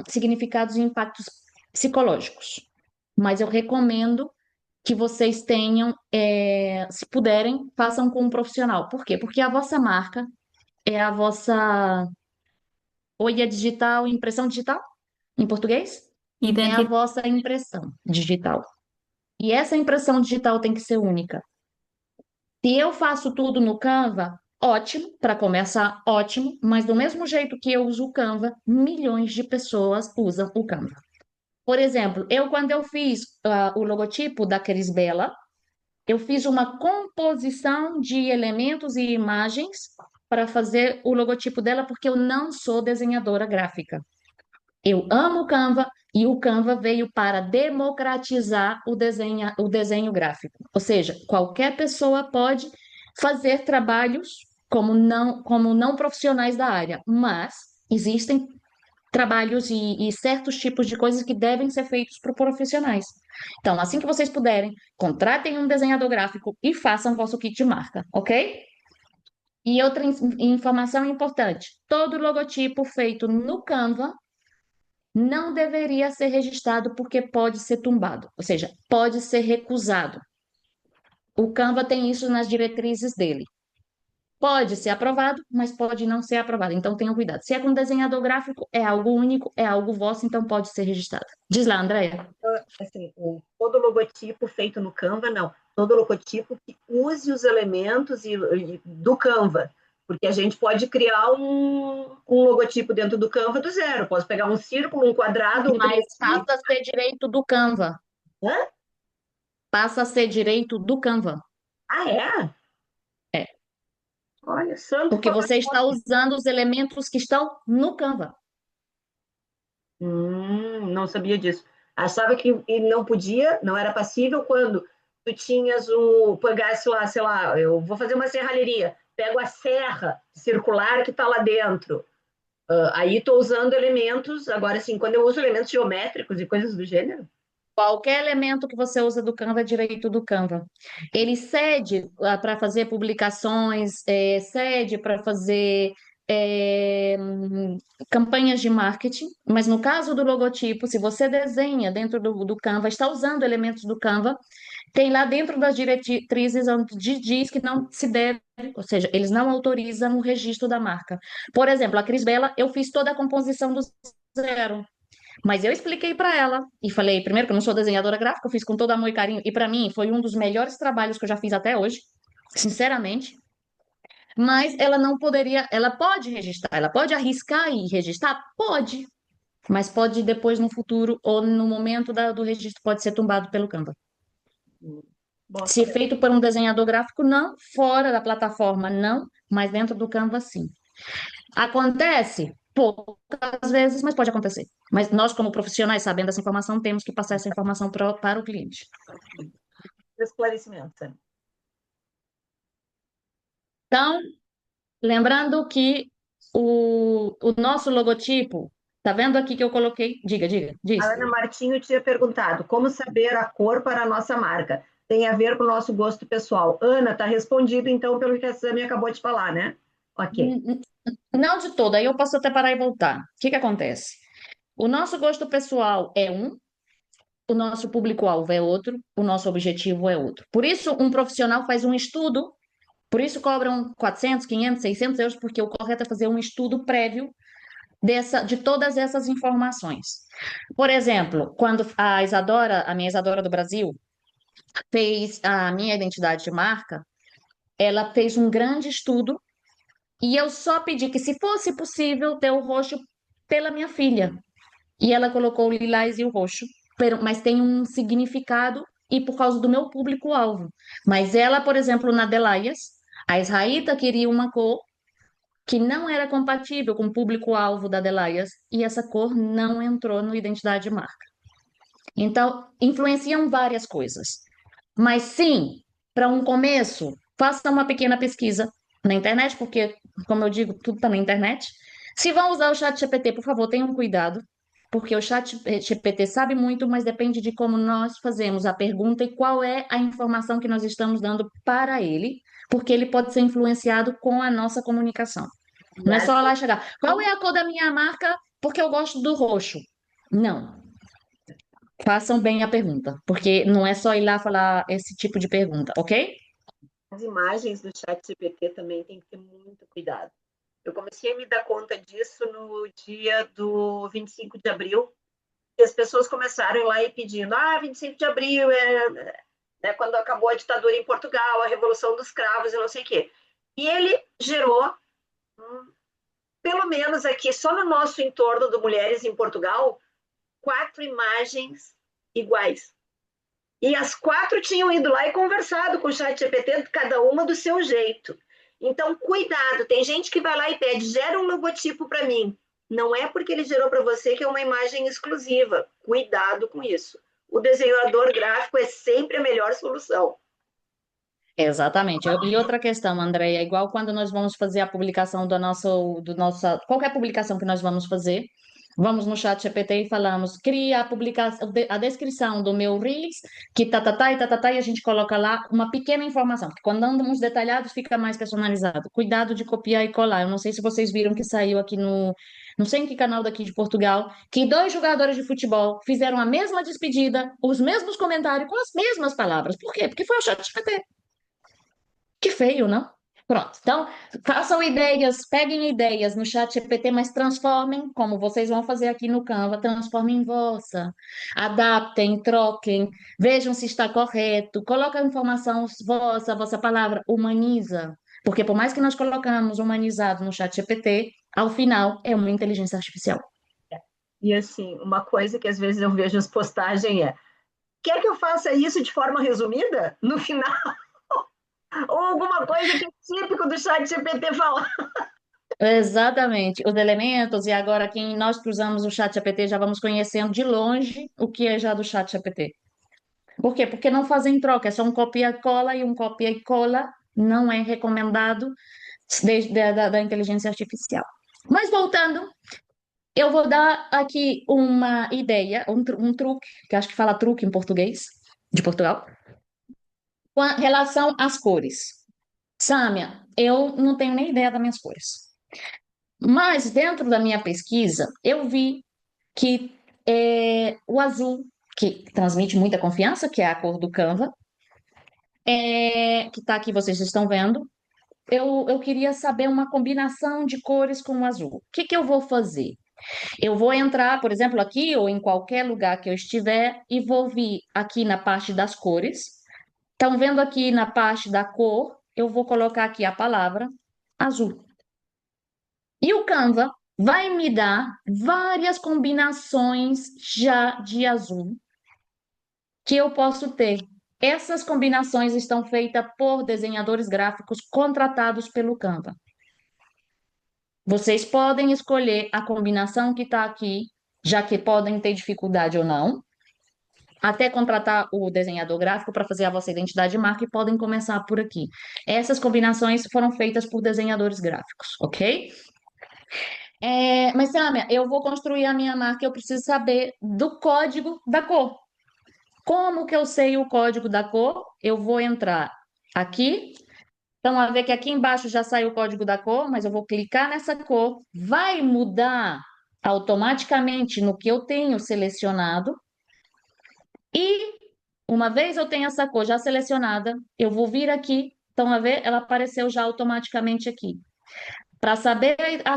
significados e impactos psicológicos. Mas eu recomendo que vocês tenham, se puderem, façam com um profissional. Por quê? Porque a vossa marca é a vossa Olha digital, impressão digital, em português, é a Identidade. vossa impressão digital. E essa impressão digital tem que ser única. Se eu faço tudo no Canva, ótimo, para começar, ótimo, mas do mesmo jeito que eu uso o Canva, milhões de pessoas usam o Canva. Por exemplo, quando eu fiz o logotipo da Cris Bela, eu fiz uma composição de elementos e imagens para fazer o logotipo dela, porque eu não sou desenhadora gráfica. Eu amo o Canva e o Canva veio para democratizar o desenho gráfico. Ou seja, qualquer pessoa pode fazer trabalhos como não profissionais da área, mas existem trabalhos e certos tipos de coisas que devem ser feitos por profissionais. Então, assim que vocês puderem, contratem um desenhador gráfico e façam vosso kit de marca, ok? E outra informação importante: todo logotipo feito no Canva não deveria ser registrado porque pode ser tumbado, ou seja, pode ser recusado. O Canva tem isso nas diretrizes dele. Pode ser aprovado, mas pode não ser aprovado. Então tenham cuidado. Se é com desenhador gráfico, é algo único, é algo vosso, então pode ser registrado. Diz lá, Andréia. Assim, todo logotipo feito no Canva, não. Todo logotipo que use os elementos do Canva. Porque a gente pode criar um logotipo dentro do Canva do zero. Posso pegar um círculo, um quadrado, um Mas triângulo. passa a ser direito do Canva. Hã? Passa a ser direito do Canva. Ah, é? É. Olha, santo Porque você está informação. usando os elementos que estão no Canva. Não sabia disso. Achava que não podia, não era passível quando tu tinhas pegasse lá, sei lá, eu vou fazer uma serralheria, pego a serra circular que está lá dentro. Aí estou usando elementos, agora sim, quando eu uso elementos geométricos e coisas do gênero. Qualquer elemento que você usa do Canva é direito do Canva. Ele cede para fazer publicações, cede para fazer campanhas de marketing, mas no caso do logotipo, se você desenha dentro do Canva, está usando elementos do Canva, tem lá dentro das diretrizes onde diz que não se deve, ou seja, eles não autorizam o registro da marca. Por exemplo, a Cris Bela, eu fiz toda a composição do zero. Mas eu expliquei para ela e falei, primeiro, que eu não sou desenhadora gráfica, eu fiz com todo amor e carinho, e para mim foi um dos melhores trabalhos que eu já fiz até hoje, sinceramente. Mas ela não poderia, ela pode registrar, ela pode arriscar e registrar? Pode, mas pode depois no futuro ou no momento do registro pode ser tombado pelo Canva. Bom Se saber. feito por um desenhador gráfico, não, fora da plataforma, não, mas dentro do Canva, sim. Acontece poucas vezes, mas pode acontecer. Mas nós, como profissionais, sabendo dessa informação, temos que passar essa informação para o cliente. Esclarecimento, Sâmia. Então, lembrando que o nosso logotipo, tá vendo aqui que eu coloquei? Diga, diz. A Ana Martinho tinha perguntado como saber a cor para a nossa marca. Tem a ver com o nosso gosto pessoal. Ana, está respondido, então, pelo que a Sâmia acabou de falar, né? Ok. Não de todo, aí eu posso até parar e voltar. O que que acontece? O nosso gosto pessoal é um, o nosso público-alvo é outro, o nosso objetivo é outro. Por isso, um profissional faz um estudo, por isso cobram 400, 500, 600 euros, porque o correto é fazer um estudo prévio de todas essas informações. Por exemplo, quando a minha Isadora do Brasil, fez a minha identidade de marca, ela fez um grande estudo e eu só pedi que, se fosse possível, ter o roxo pela minha filha. E ela colocou o lilás e o roxo, mas tem um significado e por causa do meu público-alvo. Mas ela, por exemplo, na Delaias, a Israelita queria uma cor que não era compatível com o público-alvo da Delaias e essa cor não entrou no identidade de marca. Então, influenciam várias coisas. Mas sim, para um começo, faça uma pequena pesquisa na internet, porque, como eu digo, tudo está na internet. Se vão usar o chat GPT, por favor, tenham cuidado, porque o chat GPT sabe muito, mas depende de como nós fazemos a pergunta e qual é a informação que nós estamos dando para ele, porque ele pode ser influenciado com a nossa comunicação. Não é só lá chegar, qual é a cor da minha marca? Porque eu gosto do roxo. Não. Façam bem a pergunta, porque não é só ir lá falar esse tipo de pergunta, ok? As imagens do chat GPT também tem que ter muito cuidado. Eu comecei a me dar conta disso no dia do 25 de abril, e as pessoas começaram lá e pedindo, 25 de abril né, quando acabou a ditadura em Portugal, a Revolução dos Cravos e não sei o quê. E ele gerou, pelo menos aqui, só no nosso entorno do Mulheres em Portugal, 4 imagens iguais. E as 4 tinham ido lá e conversado com o chat GPT, cada uma do seu jeito. Então, cuidado, tem gente que vai lá e pede, gera um logotipo para mim. Não é porque ele gerou para você que é uma imagem exclusiva. Cuidado com isso. O desenhador gráfico é sempre a melhor solução. Exatamente. E outra questão, Andréia, igual quando nós vamos fazer a publicação qualquer publicação que nós vamos fazer, vamos no chat GPT e falamos, cria a descrição do meu Reels, que e a gente coloca lá uma pequena informação, porque quando andamos detalhados fica mais personalizado. Cuidado de copiar e colar. Eu não sei se vocês viram que saiu aqui não sei em que canal daqui de Portugal, que 2 jogadores de futebol fizeram a mesma despedida, os mesmos comentários, com as mesmas palavras. Por quê? Porque foi o chat GPT. Que feio, não? Pronto. Então, façam ideias, peguem ideias no chat GPT, mas transformem, como vocês vão fazer aqui no Canva, transformem em vossa. Adaptem, troquem, vejam se está correto, coloca a informação vossa palavra, humaniza. Porque por mais que nós colocamos humanizado no chat GPT, ao final é uma inteligência artificial. E assim, uma coisa que às vezes eu vejo as postagens quer que eu faça isso de forma resumida? No final? Ou alguma coisa que é típico do chat GPT falar. Exatamente, os elementos, e agora quem nós que usamos o chat GPT já vamos conhecendo de longe o que é já do chat GPT. Por quê? Porque não fazem troca, é só um copia e cola, e um copia e cola não é recomendado da inteligência artificial. Mas voltando, eu vou dar aqui uma ideia, um truque, que acho que fala truque em português, de Portugal, com relação às cores. Sâmia, eu não tenho nem ideia das minhas cores. Mas dentro da minha pesquisa, eu vi que o azul, que transmite muita confiança, que é a cor do Canva, que está aqui, vocês estão vendo, eu queria saber uma combinação de cores com o azul. O que que eu vou fazer? Eu vou entrar, por exemplo, aqui ou em qualquer lugar que eu estiver e vou vir aqui na parte das cores. Estão vendo aqui na parte da cor? Eu vou colocar aqui a palavra azul. E o Canva vai me dar várias combinações já de azul que eu posso ter. Essas combinações estão feitas por desenhadores gráficos contratados pelo Canva. Vocês podem escolher a combinação que está aqui, já que podem ter dificuldade ou não, até contratar o desenhador gráfico para fazer a vossa identidade de marca e podem começar por aqui. Essas combinações foram feitas por desenhadores gráficos, ok? Mas, Samia, eu vou construir a minha marca, eu preciso saber do código da cor. Como que eu sei o código da cor? Eu vou entrar aqui. Então, a ver que aqui embaixo já saiu o código da cor, mas eu vou clicar nessa cor. Vai mudar automaticamente no que eu tenho selecionado. E uma vez eu tenho essa cor já selecionada, eu vou vir aqui. Então, a ver, ela apareceu já automaticamente aqui. Para saber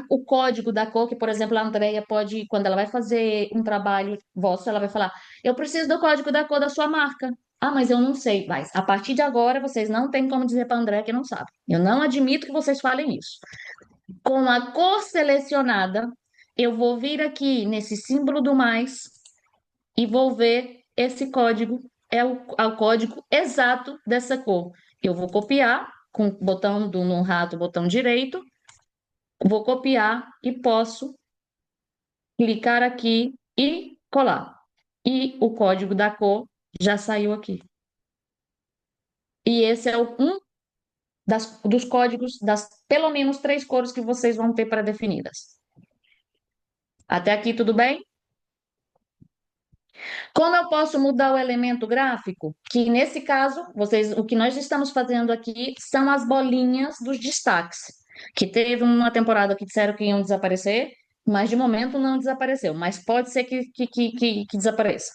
o código da cor, que, por exemplo, a Andrea pode, quando ela vai fazer um trabalho vosso, ela vai falar: eu preciso do código da cor da sua marca. Ah, mas eu não sei. Mas a partir de agora, vocês não têm como dizer para a Andrea que não sabe. Eu não admito que vocês falem isso. Com a cor selecionada, eu vou vir aqui nesse símbolo do mais e vou ver esse código. É o código exato dessa cor. Eu vou copiar com o botão no rato, botão direito. Vou copiar e posso clicar aqui e colar. E o código da cor já saiu aqui. E esse é um dos códigos das pelo menos 3 cores que vocês vão ter pré-definidas. Até aqui tudo bem? Como eu posso mudar o elemento gráfico? Que nesse caso, o que nós estamos fazendo aqui são as bolinhas dos destaques. Que teve uma temporada que disseram que iam desaparecer, mas de momento não desapareceu. Mas pode ser que desapareça.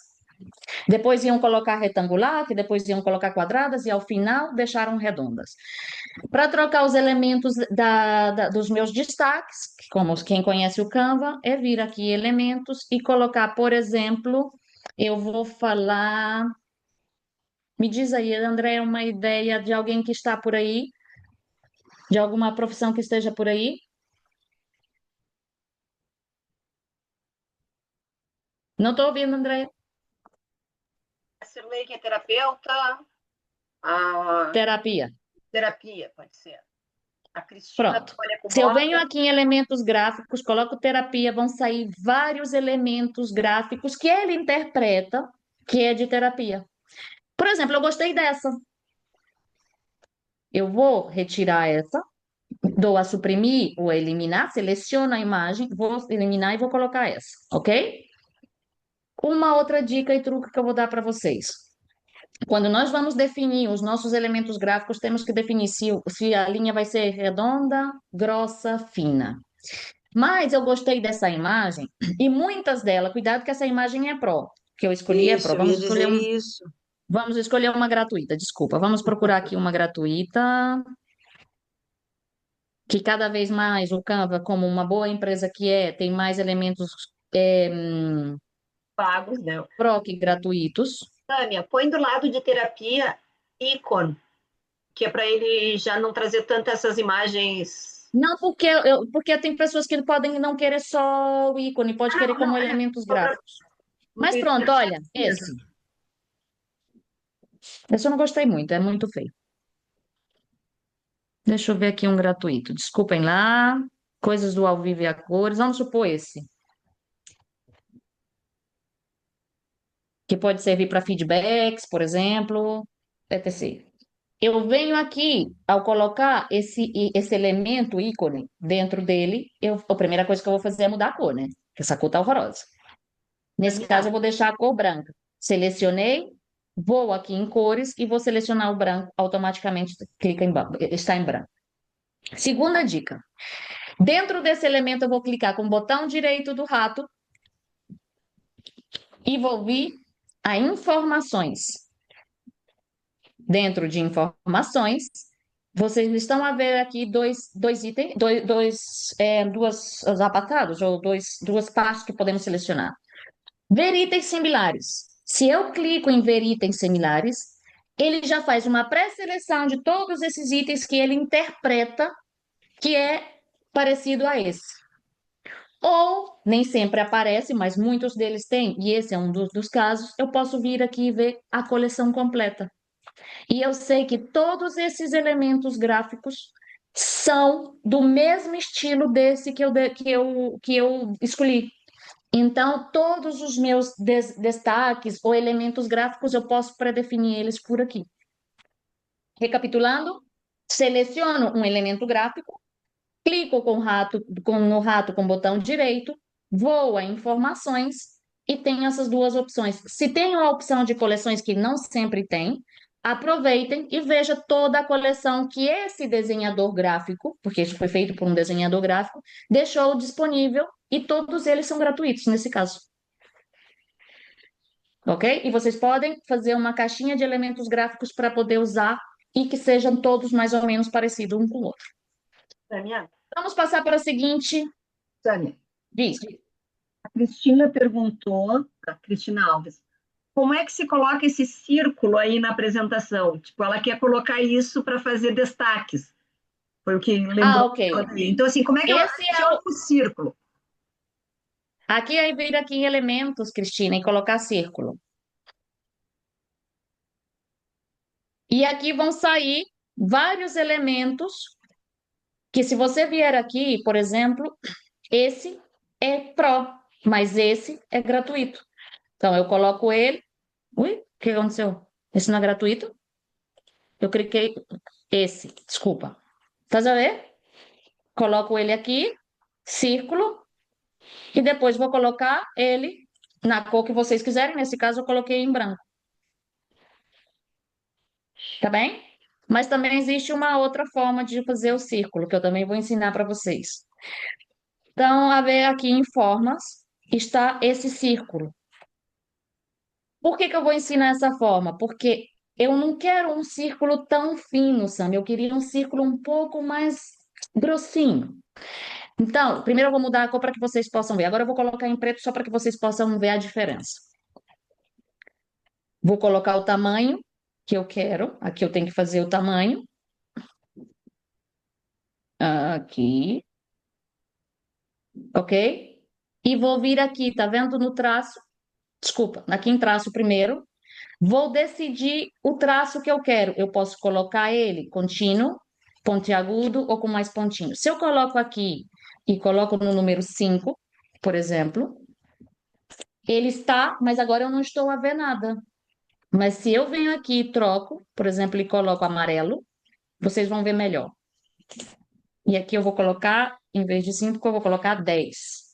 Depois iam colocar retangular, que depois iam colocar quadradas, e ao final deixaram redondas. Para trocar os elementos dos meus destaques, como quem conhece o Canva, é vir aqui elementos e colocar, por exemplo, eu vou falar. Me diz aí, André, uma ideia de alguém que está por aí, de alguma profissão que esteja por aí? Não estou ouvindo, André. A Cirlei, que é terapeuta, a Terapia. terapia, pode ser. A Cristina Pronto. trabalha com Se eu venho moda. aqui em elementos gráficos, coloco terapia, vão sair vários elementos gráficos que ele interpreta que é de terapia. Por exemplo, eu gostei dessa. Eu vou retirar essa, dou a suprimir ou a eliminar, seleciono a imagem, vou eliminar e vou colocar essa, ok? Uma outra dica e truque que eu vou dar para vocês. Quando nós vamos definir os nossos elementos gráficos, temos que definir se a linha vai ser redonda, grossa, fina. Mas eu gostei dessa imagem e muitas delas, cuidado que essa imagem é Pro, que eu escolhi é Pro. Isso, eu ia dizer isso. Vamos escolher uma gratuita, desculpa. Vamos procurar aqui uma gratuita, que cada vez mais o Canva, como uma boa empresa que é, tem mais elementos Pagos, né? Pro que gratuitos. Tânia, põe do lado de terapia ícone, que é para ele já não trazer tantas essas imagens. Não, porque tem pessoas que podem não querer só o ícone, pode querer Não, como elementos só para gráficos. Mas pronto, olha, esse. Esse eu não gostei muito, é muito feio. Deixa eu ver aqui um gratuito. Desculpem lá. Coisas do ao vivo e a cores. Vamos supor esse. Que pode servir para feedbacks, por exemplo, etc. Eu venho aqui, ao colocar esse elemento, ícone, dentro dele, a primeira coisa que eu vou fazer é mudar a cor, né? Porque essa cor tá horrorosa. Nesse caso, eu vou deixar a cor branca. Selecionei, vou aqui em cores e vou selecionar o branco, automaticamente clica está em branco. Segunda dica. Dentro desse elemento, eu vou clicar com o botão direito do rato e vou vir a informações. Dentro de informações, vocês estão a ver aqui dois itens, duas apartados, ou duas partes que podemos selecionar. Ver itens similares. Se eu clico em ver itens similares, ele já faz uma pré-seleção de todos esses itens que ele interpreta que é parecido a esse. Ou nem sempre aparece, mas muitos deles têm, e esse é um dos casos, eu posso vir aqui e ver a coleção completa. E eu sei que todos esses elementos gráficos são do mesmo estilo desse que eu escolhi. Então, todos os meus destaques ou elementos gráficos, eu posso predefinir eles por aqui. Recapitulando, seleciono um elemento gráfico, clico no rato com o botão direito, vou a informações e tenho essas duas opções. Se tem a opção de coleções que não sempre tem, aproveitem e veja toda a coleção que esse desenhador gráfico, porque isso foi feito por um desenhador gráfico, deixou disponível e todos eles são gratuitos nesse caso. Ok? E vocês podem fazer uma caixinha de elementos gráficos para poder usar e que sejam todos mais ou menos parecidos um com o outro. Sâmia, Vamos passar para a seguinte. Sâmia, Diz. a Cristina perguntou, a Cristina Alves, como é que se coloca esse círculo aí na apresentação? Tipo, ela quer colocar isso para fazer destaques. Foi o que lembrou. Ok. Então, assim, como é que ela Esse é adiciona o círculo? Aqui é vir aqui em elementos, Cristina, e colocar círculo. E aqui vão sair vários elementos que se você vier aqui, por exemplo, esse é Pro, mas esse é gratuito. Então, eu coloco ele. Ui, o que aconteceu? Esse não é gratuito? Eu cliquei esse, desculpa. Tá a ver? Coloco ele aqui, círculo, e depois vou colocar ele na cor que vocês quiserem. Nesse caso, eu coloquei em branco. Tá bem? Mas também existe uma outra forma de fazer o círculo, que eu também vou ensinar para vocês. Então, a ver aqui em formas, está esse círculo. Por que que eu vou ensinar essa forma? Porque eu não quero um círculo tão fino, Sam. Eu queria um círculo um pouco mais grossinho. Então, primeiro eu vou mudar a cor para que vocês possam ver. Agora eu vou colocar em preto só para que vocês possam ver a diferença. Vou colocar o tamanho que eu quero. Aqui eu tenho que fazer o tamanho. Aqui. Ok? E vou vir aqui, tá vendo no traço? Desculpa, aqui em traço primeiro. Vou decidir o traço que eu quero. Eu posso colocar ele contínuo, pontiagudo ou com mais pontinhos. Se eu coloco aqui e coloco no número 5, por exemplo, ele está, mas agora eu não estou a ver nada. Mas se eu venho aqui e troco, por exemplo, e coloco amarelo, vocês vão ver melhor. E aqui eu vou colocar, em vez de 5, eu vou colocar 10.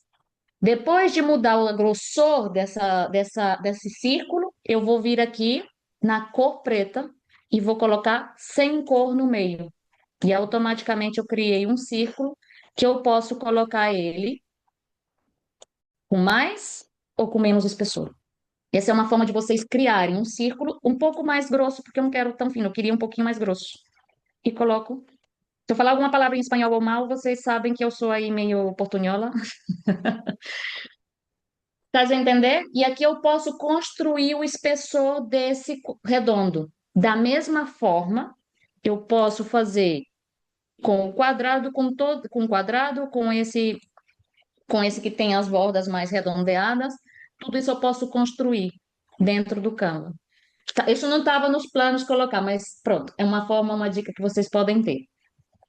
Depois de mudar o grossor desse círculo, eu vou vir aqui na cor preta e vou colocar sem cor no meio. E automaticamente eu criei um círculo que eu posso colocar ele com mais ou com menos espessor. Essa é uma forma de vocês criarem um círculo um pouco mais grosso, porque eu não quero tão fino, eu queria um pouquinho mais grosso. E coloco. Se eu falar alguma palavra em espanhol ou mal, vocês sabem que eu sou aí meio portunhola. Tá a entender? E aqui eu posso construir o espessor desse redondo. Da mesma forma, eu posso fazer com o quadrado, com quadrado, com esse que tem as bordas mais redondeadas. Tudo isso eu posso construir dentro do Canva. Isso não estava nos planos colocar, mas pronto, é uma forma, uma dica que vocês podem ter.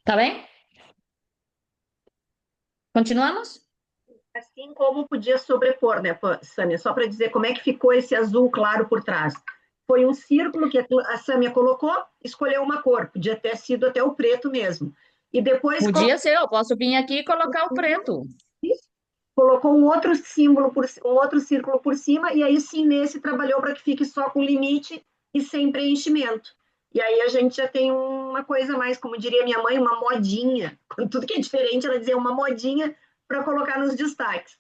Tá bem? Continuamos? Assim como podia sobrepor, né, Sâmia? Só para dizer como é que ficou esse azul claro por trás. Foi um círculo que a Sâmia colocou, escolheu uma cor, podia ter sido até o preto mesmo. E depois Podia ser, eu posso vir aqui e colocar o preto. colocou um outro símbolo, um outro círculo por cima, e aí sim, nesse trabalhou para que fique só com limite e sem preenchimento. E aí a gente já tem uma coisa mais, como diria minha mãe, uma modinha. Com tudo que é diferente, ela dizia uma modinha para colocar nos destaques,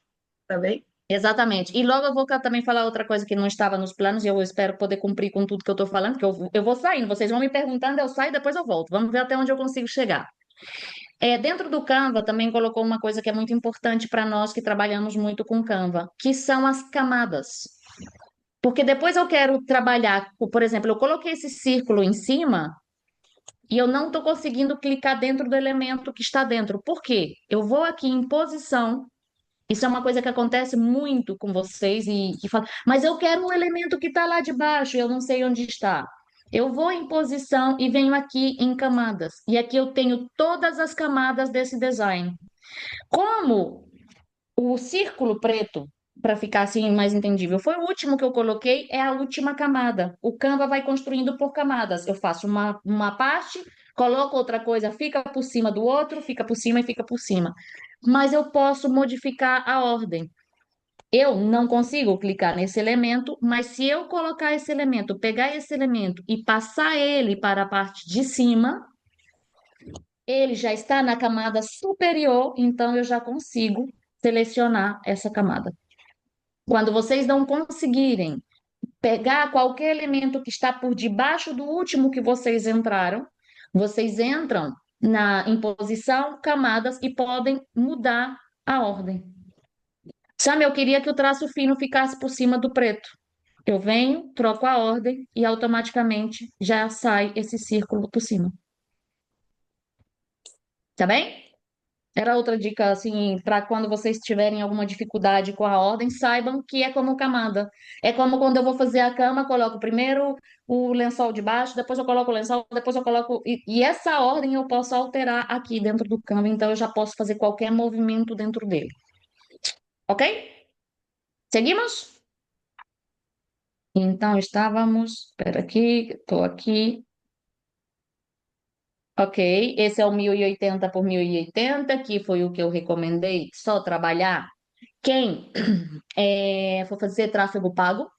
tá bem? Exatamente. E logo eu vou também falar outra coisa que não estava nos planos e eu espero poder cumprir com tudo que eu estou falando, que eu vou saindo, vocês vão me perguntando, eu saio e depois eu volto. Vamos ver até onde eu consigo chegar. Dentro do Canva também colocou uma coisa que é muito importante para nós que trabalhamos muito com Canva, que são as camadas. Porque depois eu quero trabalhar, por exemplo, eu coloquei esse círculo em cima e eu não estou conseguindo clicar dentro do elemento que está dentro. Por quê? Eu vou aqui em posição. Isso é uma coisa que acontece muito com vocês e que falam, mas eu quero um elemento que está lá de baixo, eu não sei onde está. Eu vou em posição e venho aqui em camadas. E aqui eu tenho todas as camadas desse design. Como o círculo preto, para ficar assim mais entendível, foi o último que eu coloquei, é a última camada. O Canva vai construindo por camadas. Eu faço uma parte, coloco outra coisa, fica por cima do outro, fica por cima e fica por cima. Mas eu posso modificar a ordem. Eu não consigo clicar nesse elemento, mas se eu colocar esse elemento, pegar esse elemento e passar ele para a parte de cima, ele já está na camada superior, então eu já consigo selecionar essa camada. Quando vocês não conseguirem pegar qualquer elemento que está por debaixo do último que vocês entraram, vocês entram em posição, camadas e podem mudar a ordem. Sabe, eu queria que o traço fino ficasse por cima do preto. Eu venho, troco a ordem e automaticamente já sai esse círculo por cima. Tá bem? Era outra dica, assim, para quando vocês tiverem alguma dificuldade com a ordem, saibam que é como camada. É como quando eu vou fazer a cama, coloco primeiro o lençol de baixo, depois eu coloco o lençol, depois eu coloco. E essa ordem eu posso alterar aqui dentro do Canva, então eu já posso fazer qualquer movimento dentro dele. Ok? Seguimos? Então estávamos. Espera aqui, estou aqui. Ok, esse é o 1080 por 1080, que foi o que eu recomendei, só trabalhar. Quem for fazer tráfego pago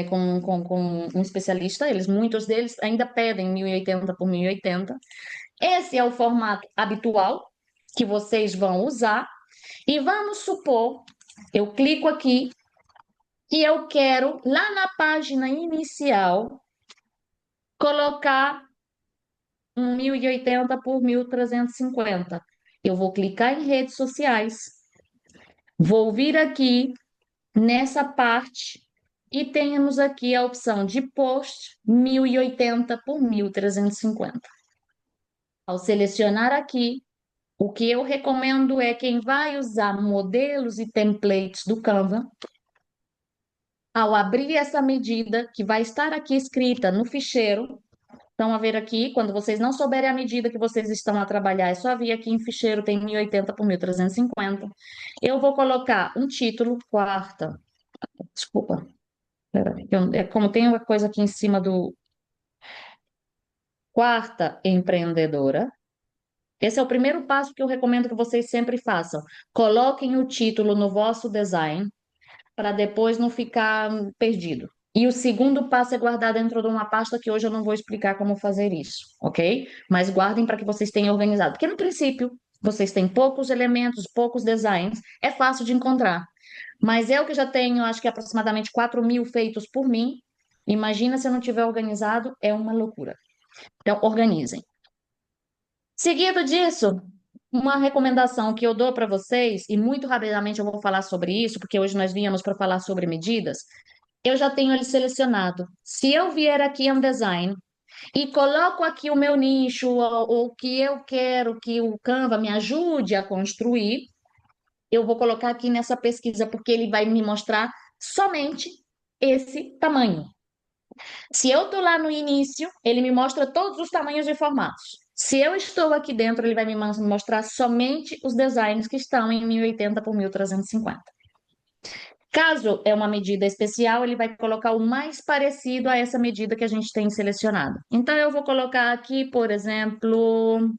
com um especialista, muitos deles ainda pedem 1080 por 1080. Esse é o formato habitual que vocês vão usar. E vamos supor, eu clico aqui que eu quero, lá na página inicial, colocar um 1080 por 1350. Eu vou clicar em redes sociais, vou vir aqui nessa parte e temos aqui a opção de post 1080 por 1350. Ao selecionar aqui, o que eu recomendo é quem vai usar modelos e templates do Canva, ao abrir essa medida, que vai estar aqui escrita no ficheiro, estão a ver aqui, quando vocês não souberem a medida que vocês estão a trabalhar, é só vir aqui em ficheiro, tem 1080 por 1350. Eu vou colocar um título, quarta, desculpa, peraí, como tem uma coisa aqui em cima do quarta empreendedora. Esse é o primeiro passo que eu recomendo que vocês sempre façam. Coloquem o título no vosso design para depois não ficar perdido. E o segundo passo é guardar dentro de uma pasta que hoje eu não vou explicar como fazer isso, ok? Mas guardem para que vocês tenham organizado. Porque no princípio, vocês têm poucos elementos, poucos designs, é fácil de encontrar. Mas eu que já tenho, acho que aproximadamente 4.000 feitos por mim, imagina se eu não tiver organizado, é uma loucura. Então, organizem. Seguido disso, uma recomendação que eu dou para vocês, e muito rapidamente eu vou falar sobre isso, porque hoje nós viemos para falar sobre medidas, eu já tenho ele selecionado. Se eu vier aqui em design e coloco aqui o meu nicho, ou o que eu quero que o Canva me ajude a construir, eu vou colocar aqui nessa pesquisa, porque ele vai me mostrar somente esse tamanho. Se eu estou lá no início, ele me mostra todos os tamanhos e formatos. Se eu estou aqui dentro, ele vai me mostrar somente os designs que estão em 1080 por 1350. Caso é uma medida especial, ele vai colocar o mais parecido a essa medida que a gente tem selecionado. Então, eu vou colocar aqui, por exemplo,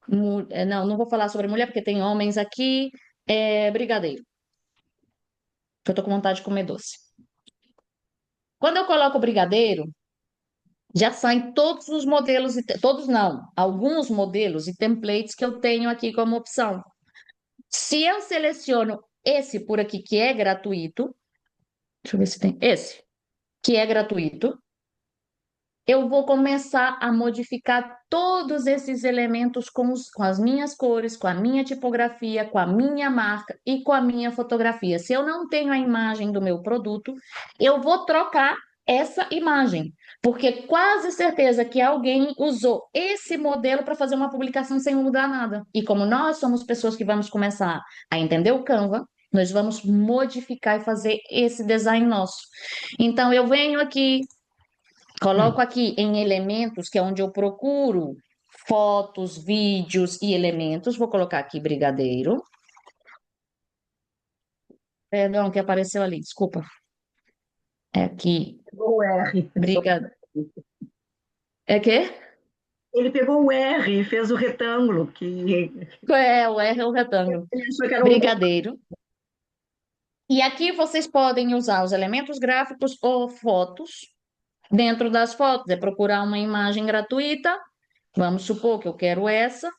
não vou falar sobre mulher, porque tem homens aqui, brigadeiro, que eu tô com vontade de comer doce. Quando eu coloco brigadeiro, já saem todos os modelos, todos não, alguns modelos e templates que eu tenho aqui como opção. Se eu seleciono esse por aqui, que é gratuito, deixa eu ver se tem esse, que é gratuito, eu vou começar a modificar todos esses elementos com as minhas cores, com a minha tipografia, com a minha marca e com a minha fotografia. Se eu não tenho a imagem do meu produto, eu vou trocar essa imagem, porque quase certeza que alguém usou esse modelo para fazer uma publicação sem mudar nada. E como nós somos pessoas que vamos começar a entender o Canva, nós vamos modificar e fazer esse design nosso. Então, eu venho aqui, coloco aqui em elementos, que é onde eu procuro fotos, vídeos e elementos. Vou colocar aqui brigadeiro. Perdão, que apareceu ali, desculpa. É aqui, Pegou o R. brigadeiro. É quê? Ele pegou o R e fez o retângulo, que É, o R é o retângulo. ele achou que era um. Brigadeiro. E aqui vocês podem usar os elementos gráficos ou fotos. Dentro das fotos, é procurar uma imagem gratuita. Vamos supor que eu quero essa.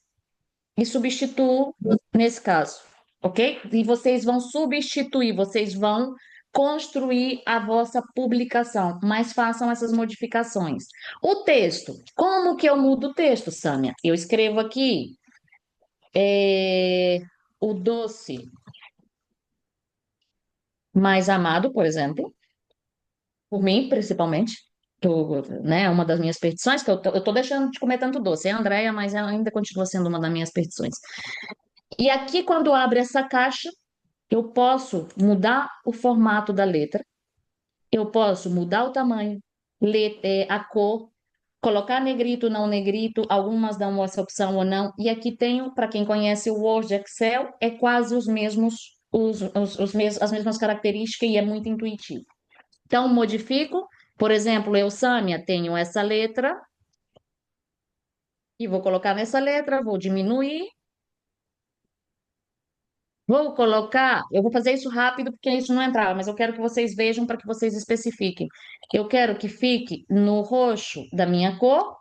E substituo nesse caso, ok? E vocês vão substituir, vocês vão construir a vossa publicação, mas façam essas modificações. O texto, como que eu mudo o texto, Sâmia? Eu escrevo aqui o doce mais amado, por exemplo, por mim, principalmente. Né, uma das minhas petições, que eu tô deixando de comer tanto doce, é a Andrea, mas ela ainda continua sendo uma das minhas petições. E aqui, quando abre essa caixa, eu posso mudar o formato da letra, eu posso mudar o tamanho, a cor, colocar negrito, não negrito, algumas dão essa opção ou não. E aqui tenho, para quem conhece o Word, Excel, é quase os mesmos, as mesmas características e é muito intuitivo. Então, modifico, por exemplo, eu, Sâmia, tenho essa letra e vou colocar nessa letra, vou diminuir. Vou colocar, eu vou fazer isso rápido porque isso não entrava, mas eu quero que vocês vejam para que vocês especifiquem. Eu quero que fique no roxo da minha cor,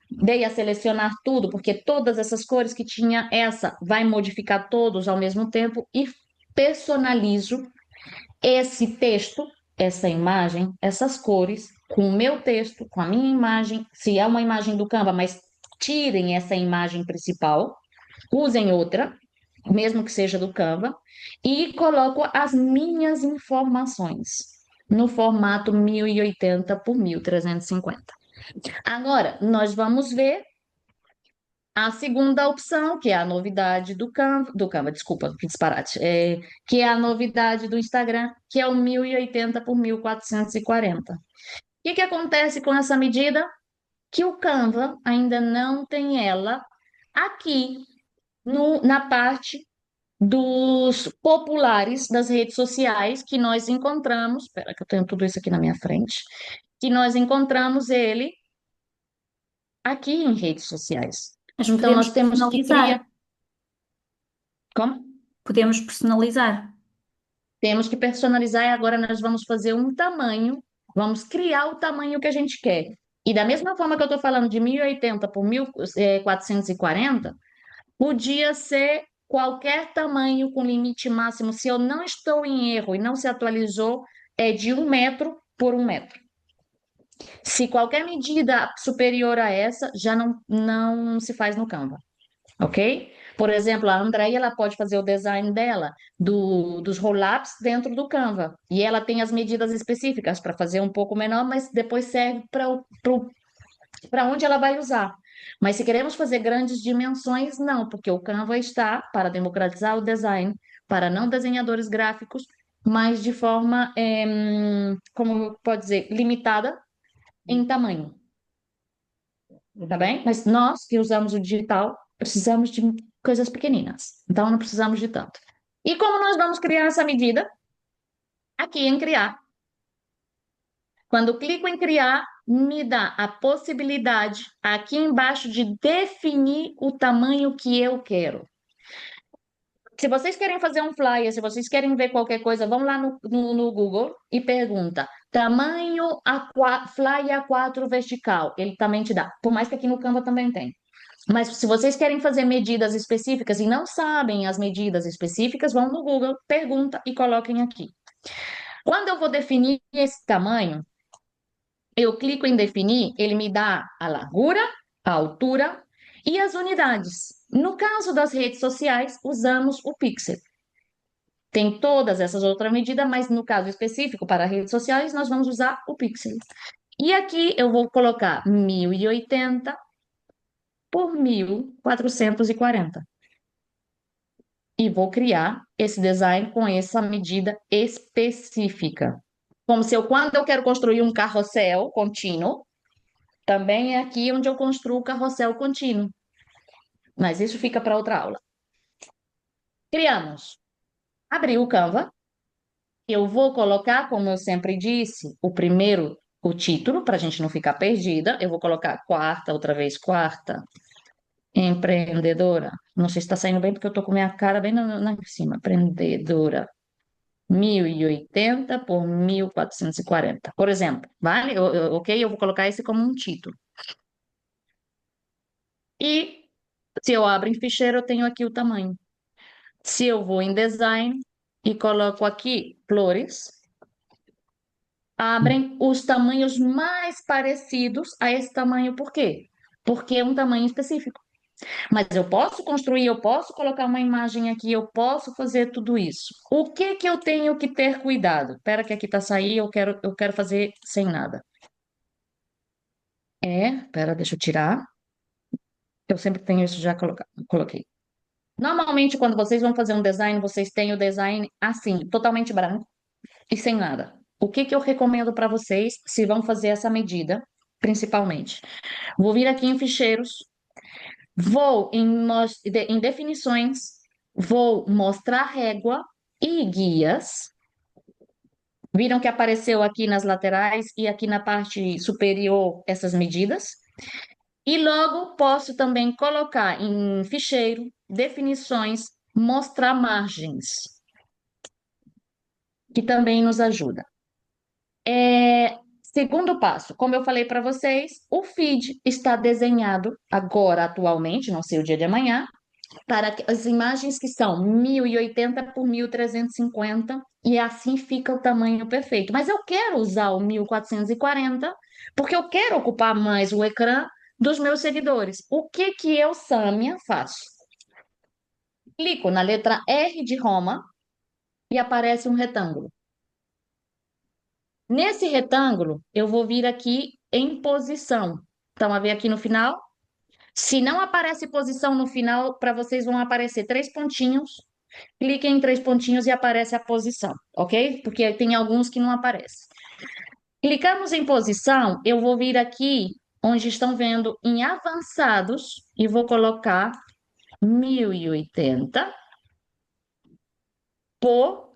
dei a selecionar tudo, porque todas essas cores que tinha essa, vai modificar todos ao mesmo tempo e personalizo esse texto, essa imagem, essas cores, com o meu texto, com a minha imagem, se é uma imagem do Canva, mas tirem essa imagem principal, usem outra, mesmo que seja do Canva, e coloco as minhas informações no formato 1080 por 1350. Agora, nós vamos ver a segunda opção, que é a novidade do Canva, desculpa, que disparate, que é a novidade do Instagram, que é o 1080 por 1440. O que que acontece com essa medida? Que o Canva ainda não tem ela aqui na parte dos populares das redes sociais que nós encontramos, espera que eu tenho tudo isso aqui na minha frente, que nós encontramos ele aqui em redes sociais. Mas Então podemos nós temos que personalizar. criar. Como? Podemos personalizar. Temos que personalizar e agora nós vamos fazer um tamanho, vamos criar o tamanho que a gente quer. E da mesma forma que eu estou falando de 1080 por 1440, podia ser qualquer tamanho com limite máximo. Se eu não estou em erro e não se atualizou, é de 1 metro por 1 metro. Se qualquer medida superior a essa, já não se faz no Canva, ok? Por exemplo, a Andrea, ela pode fazer o design dela dos roll-ups dentro do Canva. E ela tem as medidas específicas para fazer um pouco menor, mas depois serve para onde ela vai usar. Mas se queremos fazer grandes dimensões, não, porque o Canva está para democratizar o design para não desenhadores gráficos, mas de forma, como pode dizer, limitada em tamanho, tá bem? Mas nós que usamos o digital, precisamos de coisas pequeninas, então não precisamos de tanto. E como nós vamos criar essa medida? Aqui em criar. Quando clico em criar, me dá a possibilidade aqui embaixo de definir o tamanho que eu quero. Se vocês querem fazer um flyer, se vocês querem ver qualquer coisa, vão lá no Google e pergunta Tamanho fly A4 vertical, ele também te dá. Por mais que aqui no Canva também tem. Mas se vocês querem fazer medidas específicas e não sabem as medidas específicas, vão no Google, pergunta e coloquem aqui. Quando eu vou definir esse tamanho, eu clico em definir, ele me dá a largura, a altura e as unidades. No caso das redes sociais, usamos o pixel. Tem todas essas outras medidas, mas no caso específico para redes sociais, nós vamos usar o pixel. E aqui eu vou colocar 1080 por 1440. E vou criar esse design com essa medida específica. Como se quando eu quero construir um carrossel contínuo, também é aqui onde eu construo o carrossel contínuo. Mas isso fica para outra aula. Criamos. Abri o Canva. Eu vou colocar, como eu sempre disse, o título, para a gente não ficar perdida. Eu vou colocar quarta, outra vez quarta, empreendedora. Não sei se está saindo bem, porque eu estou com minha cara bem lá em cima. Empreendedora. 1080 por 1440. Por exemplo, vale? Ok? Eu vou colocar esse como um título. E se eu abro em ficheiro, eu tenho aqui o tamanho. Se eu vou em design e coloco aqui flores, abrem os tamanhos mais parecidos a esse tamanho. Por quê? Porque é um tamanho específico. Mas eu posso construir, eu posso colocar uma imagem aqui, eu posso fazer tudo isso. O que que eu tenho que ter cuidado? Espera que aqui está saindo, eu quero fazer sem nada. Espera, deixa eu tirar. Eu sempre tenho isso já coloquei. Normalmente, quando vocês vão fazer um design, vocês têm o design assim, totalmente branco e sem nada. O que que eu recomendo para vocês se vão fazer essa medida, principalmente? Vou vir aqui em ficheiros, vou em definições, vou mostrar régua e guias. Viram que apareceu aqui nas laterais e aqui na parte superior essas medidas? E logo posso também colocar em ficheiro, definições, mostrar margens, que também nos ajuda. Segundo passo, como eu falei para vocês, o feed está desenhado agora, atualmente, não sei o dia de amanhã, para as imagens que são 1080 por 1350, e assim fica o tamanho perfeito. Mas eu quero usar o 1440, porque eu quero ocupar mais o ecrã dos meus seguidores. O que que eu, Sâmia, faço? Clico na letra R de Roma e aparece um retângulo. Nesse retângulo, eu vou vir aqui em posição. Estão a ver aqui no final? Se não aparece posição no final, para vocês vão aparecer 3 pontinhos. Cliquem em 3 pontinhos e aparece a posição, ok? Porque tem alguns que não aparecem. Clicamos em posição, eu vou vir aqui onde estão vendo em avançados e vou colocar 1080 por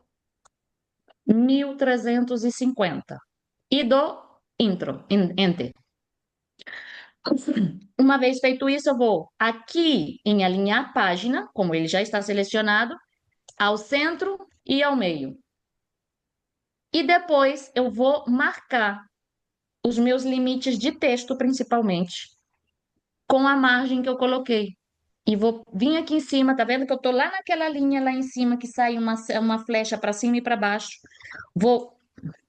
1350 e dou enter. Uma vez feito isso, eu vou aqui em alinhar página, como ele já está selecionado, ao centro e ao meio. E depois eu vou marcar os meus limites de texto, principalmente, com a margem que eu coloquei. E vou vir aqui em cima, tá vendo que eu tô lá naquela linha lá em cima que sai uma flecha para cima e para baixo. Vou.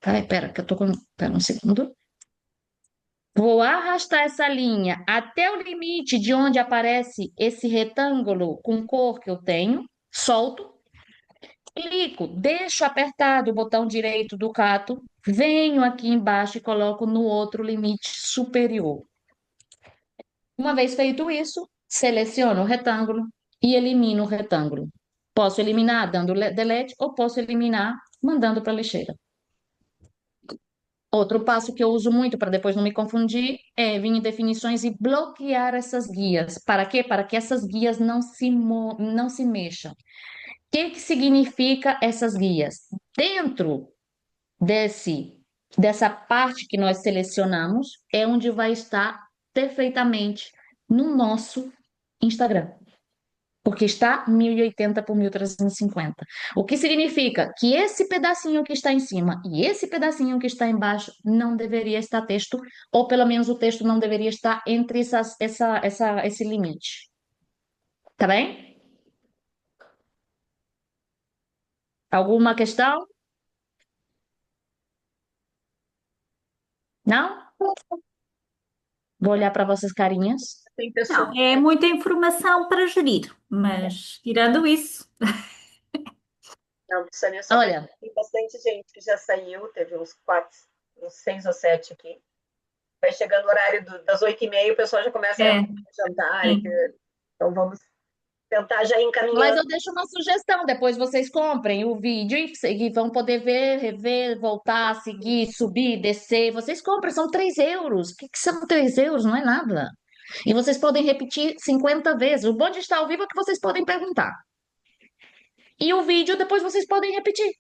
Ai, pera, que eu tô com. Pera um segundo. Vou arrastar essa linha até o limite de onde aparece esse retângulo com cor que eu tenho, solto, clico, deixo apertado o botão direito do cato, venho aqui embaixo e coloco no outro limite superior. Uma vez feito isso, seleciono o retângulo e elimino o retângulo. Posso eliminar dando delete ou posso eliminar mandando para a lixeira. Outro passo que eu uso muito para depois não me confundir é vir em definições e bloquear essas guias. Para quê? Para que essas guias não se mexam. O que significa essas guias? Dentro dessa parte que nós selecionamos é onde vai estar perfeitamente no nosso Instagram. porque está 1080 por 1350. O que significa que esse pedacinho que está em cima e esse pedacinho que está embaixo não deveria estar texto, ou pelo menos o texto não deveria estar entre esse limite. Tá bem? Alguma questão? Não? Vou olhar para vossas carinhas. Tem Não, pessoas. é muita informação para gerir, mas tirando isso, Não, Sânia, só para Olha, tem bastante gente que já saiu, teve uns 6 ou 7 aqui. Vai chegando o horário das 8h30, o pessoal já começa a é, jantar. sim. Então vamos tentar já ir mas encaminhando. eu deixo uma sugestão, depois vocês comprem o vídeo e vão poder ver, rever, voltar, seguir, subir, descer. Vocês compram, são 3 euros. O que que são 3 euros? Não é nada. E vocês podem repetir 50 vezes. O bom de estar ao vivo é que vocês podem perguntar. E o vídeo depois vocês podem repetir.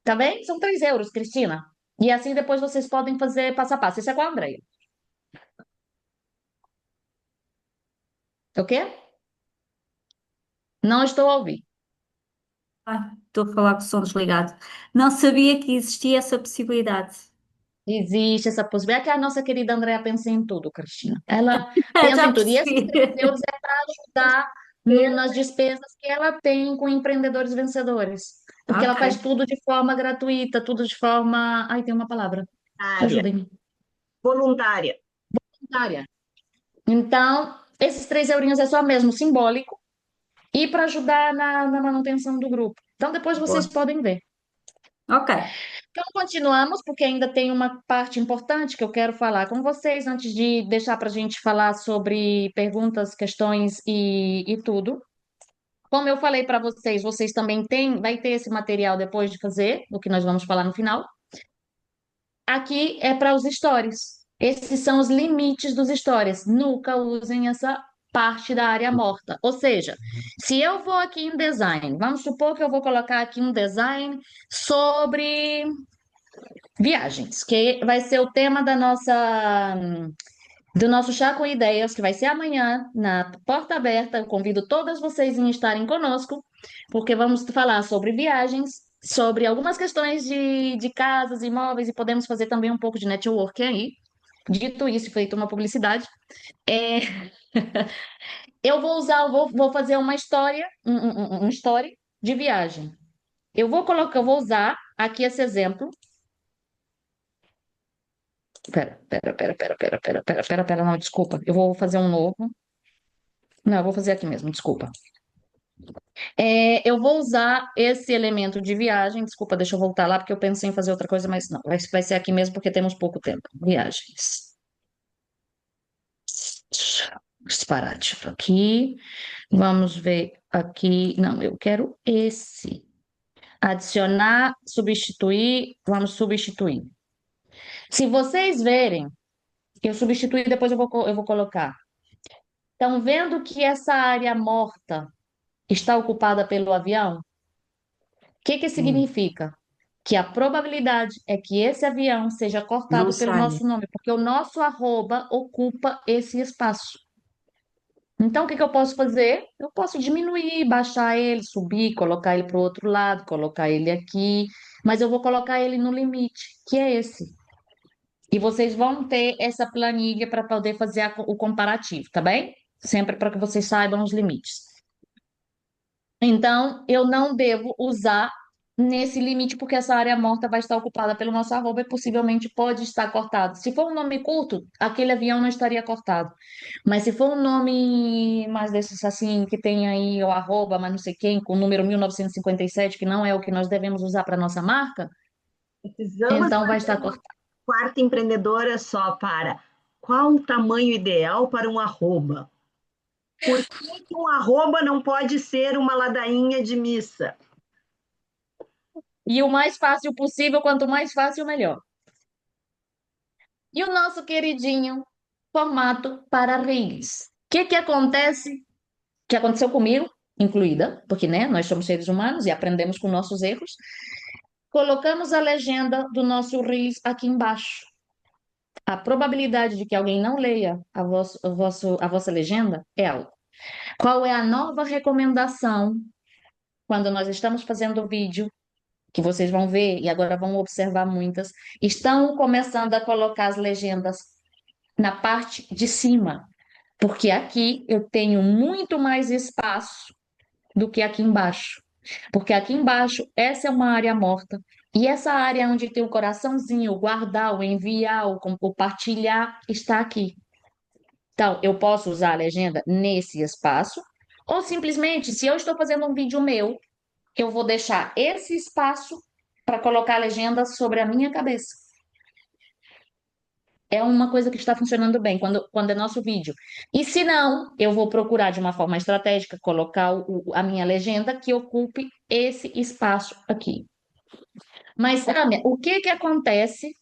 Tá bem? São 3 euros, Cristina. E assim depois vocês podem fazer passo a passo. Isso é com a Andrea. Ok? Não estou a ouvir. Estou a falar com o som desligado. Não sabia que existia essa possibilidade. Existe essa possibilidade. É que a nossa querida Andrea pensa em tudo, Cristina. Ela pensa Já em tudo. E esses percebi. 3 euros é para ajudar nas despesas que ela tem com empreendedores vencedores. Porque ela faz Ok. tudo de forma gratuita, tudo de forma. Ai, tem uma palavra. Área, Ajudem-me. voluntária. Voluntária. Então, esses 3 eurinhos é só mesmo simbólico e para ajudar na manutenção do grupo. Então, depois vocês Boa. podem ver. Ok. Então, continuamos, porque ainda tem uma parte importante que eu quero falar com vocês, antes de deixar para a gente falar sobre perguntas, questões e tudo. Como eu falei para vocês, vocês também têm, vai ter esse material depois de fazer, o que nós vamos falar no final. Aqui é para os stories. Esses são os limites dos stories. Nunca usem essa parte da área morta. Ou seja, se eu vou aqui em design, vamos supor que eu vou colocar aqui um design sobre viagens, que vai ser o tema do nosso Chá com Ideias, que vai ser amanhã, na porta aberta. Eu convido todas vocês em estarem conosco, porque vamos falar sobre viagens, sobre algumas questões de casas, imóveis, e podemos fazer também um pouco de networking aí. Dito isso, feito uma publicidade, é, vou fazer uma história, um story de viagem. Eu vou usar aqui esse exemplo. Pera, não, desculpa. Eu vou fazer um novo. Não, eu vou fazer aqui mesmo, desculpa. Eu vou usar esse elemento de viagem. Desculpa, deixa eu voltar lá, porque eu pensei em fazer outra coisa, mas não, vai ser aqui mesmo, porque temos pouco tempo. Viagens. Disparate aqui. Vamos ver aqui. Não, eu quero esse. Adicionar, substituir. Vamos substituir. Se vocês verem, eu substituí, depois eu vou colocar. Estão vendo que essa área morta está ocupada pelo avião? O que que Sim, significa? Que a probabilidade é que esse avião seja não cortado pelo sai. nosso nome, porque o nosso arroba ocupa esse espaço. Então, o que que eu posso fazer? Eu posso diminuir, baixar ele, subir, colocar ele para o outro lado, colocar ele aqui, mas eu vou colocar ele no limite, que é esse. E vocês vão ter essa planilha para poder fazer o comparativo, tá bem? Sempre para que vocês saibam os limites. Então, eu não devo usar nesse limite, porque essa área morta vai estar ocupada pelo nosso arroba e possivelmente pode estar cortado. Se for um nome curto, aquele avião não estaria cortado. Mas se for um nome mais desses assim, que tem aí o arroba, mas não sei quem, com o número 1957, que não é o que nós devemos usar para nossa marca, Precisamos então vai fazer estar uma cortado. quarta empreendedora só para qual o tamanho ideal para um arroba? Por que que um arroba não pode ser uma ladainha de missa? E o mais fácil possível, quanto mais fácil, melhor. E o nosso queridinho formato para reels. O que que acontece? Que aconteceu comigo, incluída, porque, né, nós somos seres humanos e aprendemos com nossos erros. Colocamos a legenda do nosso reels aqui embaixo. A probabilidade de que alguém não leia a vossa legenda é alta. Qual é a nova recomendação quando nós estamos fazendo o vídeo, que vocês vão ver e agora vão observar muitas, estão começando a colocar as legendas na parte de cima, porque aqui eu tenho muito mais espaço do que aqui embaixo. Porque aqui embaixo, essa é uma área morta. E essa área onde tem o coraçãozinho, o guardar, o enviar, o compartilhar, está aqui. Então, eu posso usar a legenda nesse espaço, ou simplesmente, se eu estou fazendo um vídeo meu, eu vou deixar esse espaço para colocar a legenda sobre a minha cabeça. É uma coisa que está funcionando bem quando é nosso vídeo. E se não, eu vou procurar de uma forma estratégica colocar a minha legenda que ocupe esse espaço aqui. Mas, Sâmia, o que que acontece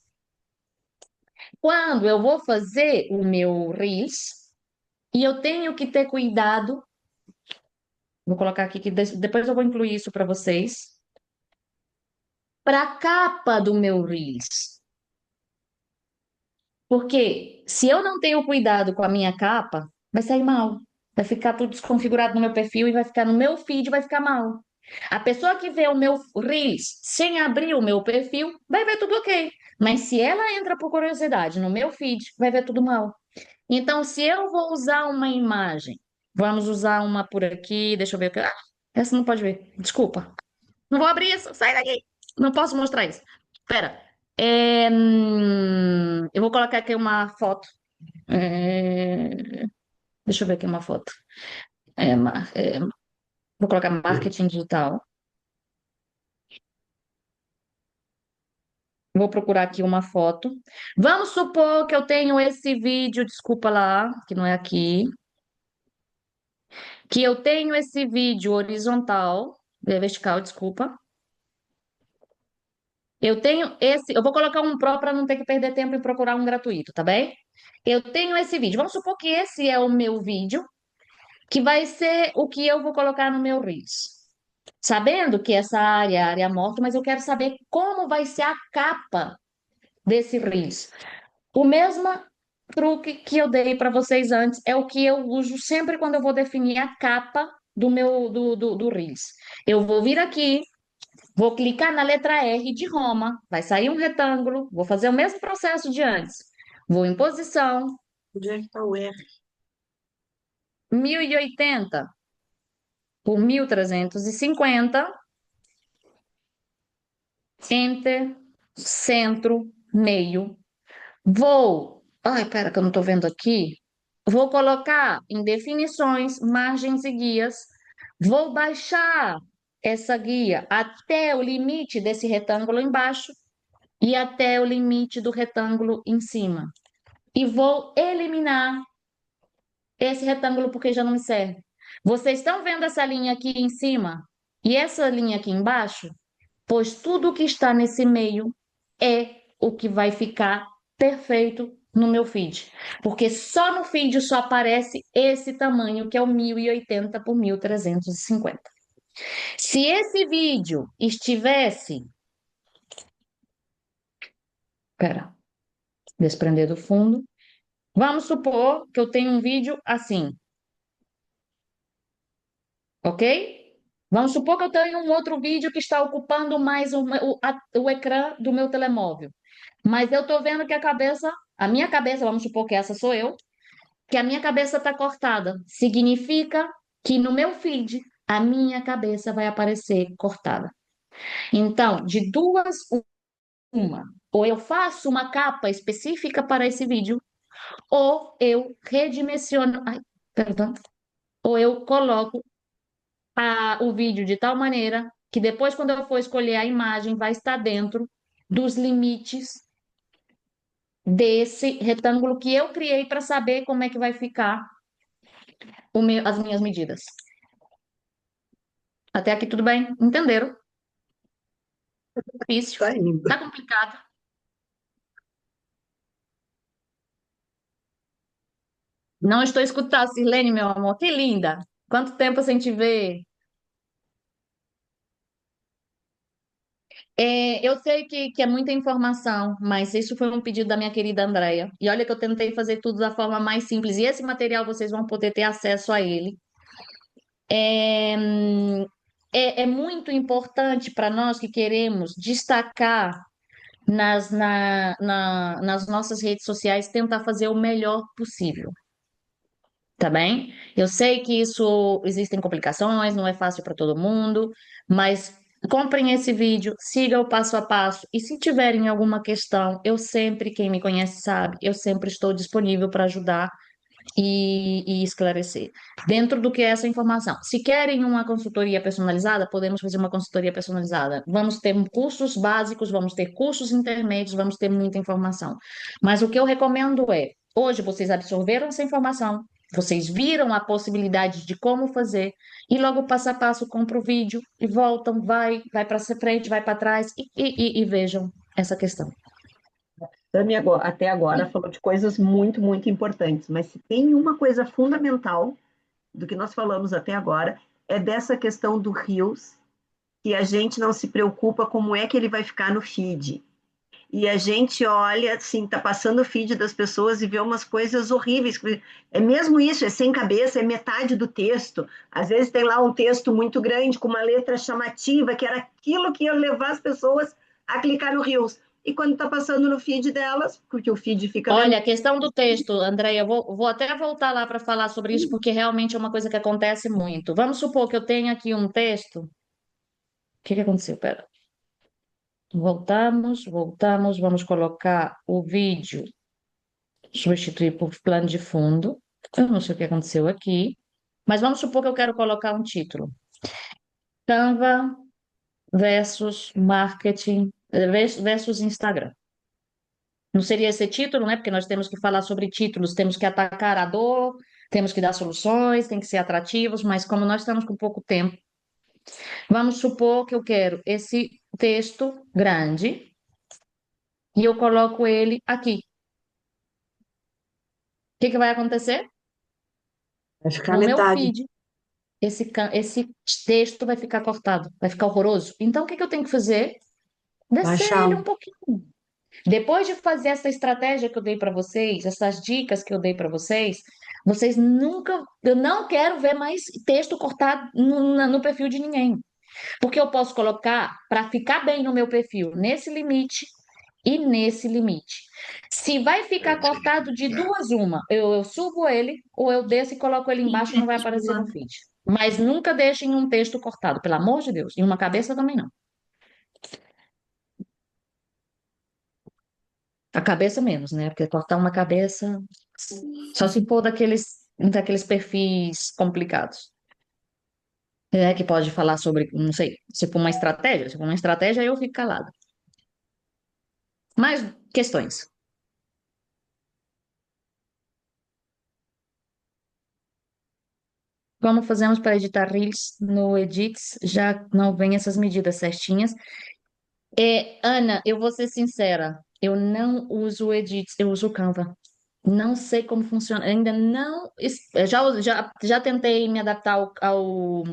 quando eu vou fazer o meu Reels e eu tenho que ter cuidado? Vou colocar aqui que depois eu vou incluir isso para vocês. Para a capa do meu Reels. Porque se eu não tenho cuidado com a minha capa, vai sair mal. Vai ficar tudo desconfigurado no meu perfil e vai ficar no meu feed, vai ficar mal. A pessoa que vê o meu Reels sem abrir o meu perfil, vai ver tudo ok. Mas se ela entra por curiosidade no meu feed, vai ver tudo mal. Então, se eu vou usar uma imagem, vamos usar uma por aqui, deixa eu ver. Ah, essa não pode ver, desculpa. Não vou abrir isso, sai daqui. Não posso mostrar isso. Espera. Eu vou colocar aqui uma foto. Deixa eu ver aqui uma foto. Vou colocar marketing digital. Vou procurar aqui uma foto. Vamos supor que eu tenho esse vídeo, desculpa lá, que não é aqui. Que eu tenho esse vídeo horizontal, vertical, desculpa. Eu tenho esse, eu vou colocar um Pro para não ter que perder tempo e procurar um gratuito, tá bem? Eu tenho esse vídeo. Vamos supor que esse é o meu vídeo, que vai ser o que eu vou colocar no meu Reels. Sabendo que essa área é a área morta, mas eu quero saber como vai ser a capa desse Reels. O mesmo truque que eu dei para vocês antes é o que eu uso sempre quando eu vou definir a capa do meu do Reels. Eu vou vir aqui, vou clicar na letra R de Roma, vai sair um retângulo, vou fazer o mesmo processo de antes. Vou em posição, Onde é que está o R? 1080 por 1350, Enter, centro, meio. Vou. Ai, pera, que eu não estou vendo aqui. Vou colocar em definições, margens e guias. Vou baixar essa guia até o limite desse retângulo embaixo e até o limite do retângulo em cima. E vou eliminar esse retângulo porque já não me serve. Vocês estão vendo essa linha aqui em cima e essa linha aqui embaixo? Pois tudo que está nesse meio é o que vai ficar perfeito no meu feed. Porque só no feed só aparece esse tamanho, que é o 1080 por 1350. Se esse vídeo estivesse. Espera, desprender do fundo. Vamos supor que eu tenho um vídeo assim, ok? Vamos supor que eu tenho um outro vídeo que está ocupando mais o ecrã do meu telemóvel. Mas eu estou vendo que a minha cabeça, vamos supor que essa sou eu, que a minha cabeça está cortada. Significa que no meu feed a minha cabeça vai aparecer cortada. Então, de duas, uma. Ou eu faço uma capa específica para esse vídeo, ou eu redimensiono, ai, perdão, ou eu coloco o vídeo de tal maneira que depois, quando eu for escolher a imagem, vai estar dentro dos limites desse retângulo que eu criei para saber como é que vai ficar as minhas medidas. Até aqui tudo bem? Entenderam? Difícil. Está indo. Tá complicado. Não estou escutando, Sirlene, meu amor. Que linda. Quanto tempo sem te ver? Eu sei que é muita informação, mas isso foi um pedido da minha querida Andréia. E olha que eu tentei fazer tudo da forma mais simples. E esse material vocês vão poder ter acesso a ele. É, é muito importante para nós que queremos destacar nas nossas redes sociais, tentar fazer o melhor possível. Tá bem? Eu sei que isso existem complicações, não é fácil para todo mundo, mas comprem esse vídeo, siga o passo a passo e se tiverem alguma questão, eu sempre, quem me conhece sabe, eu sempre estou disponível para ajudar e esclarecer. Dentro do que é essa informação. Se querem uma consultoria personalizada, podemos fazer uma consultoria personalizada. Vamos ter cursos básicos, vamos ter cursos intermédios, vamos ter muita informação. Mas o que eu recomendo é, hoje vocês absorveram essa informação, vocês viram a possibilidade de como fazer, e logo passo a passo compra o vídeo e voltam, vai para frente, vai para trás e vejam essa questão. Tami até agora falou de coisas muito, muito importantes, mas se tem uma coisa fundamental do que nós falamos até agora, é dessa questão do Reels, que a gente não se preocupa como é que ele vai ficar no feed. E a gente olha, assim, tá passando o feed das pessoas e vê umas coisas horríveis. É mesmo isso, é sem cabeça, é metade do texto. Às vezes tem lá um texto muito grande, com uma letra chamativa, que era aquilo que ia levar as pessoas a clicar no Reels. E quando tá passando no feed delas, porque o feed fica Olha, menor. a questão do texto, Andréia, eu vou até voltar lá para falar sobre isso, porque realmente é uma coisa que acontece muito. Vamos supor que eu tenho aqui um texto. O que que aconteceu? Pera. Voltamos, vamos colocar o vídeo, substituir por plano de fundo. Eu não sei o que aconteceu aqui, mas vamos supor que eu quero colocar um título. Canva versus marketing versus Instagram. Não seria esse título, né? Porque nós temos que falar sobre títulos, temos que atacar a dor, temos que dar soluções, tem que ser atrativos, mas como nós estamos com pouco tempo, vamos supor que eu quero esse texto grande e eu coloco ele aqui. O que que vai acontecer? Vai ficar No meu metade. feed, esse texto vai ficar cortado, vai ficar horroroso. Então, o que que eu tenho que fazer? Descer Baixar. ele um pouquinho. Depois de fazer essa estratégia que eu dei para vocês, essas dicas que eu dei para vocês, vocês nunca, eu não quero ver mais texto cortado no perfil de ninguém, porque eu posso colocar para ficar bem no meu perfil, nesse limite e nesse limite. Se vai ficar cortado de duas uma, eu subo ele ou eu desço e coloco ele embaixo e não vai aparecer no feed. Mas nunca deixem um texto cortado, pelo amor de Deus, e uma cabeça também não. A cabeça menos, né? Porque cortar uma cabeça só se for daqueles perfis complicados. É que pode falar sobre, não sei, se for uma estratégia. Se for uma estratégia, eu fico calada. Mais questões. Como fazemos para editar Reels no Edits? Já não vem essas medidas certinhas. Ana, eu vou ser sincera, eu não uso o Edits, eu uso o Canva. Não sei como funciona, ainda não. Já tentei me adaptar ao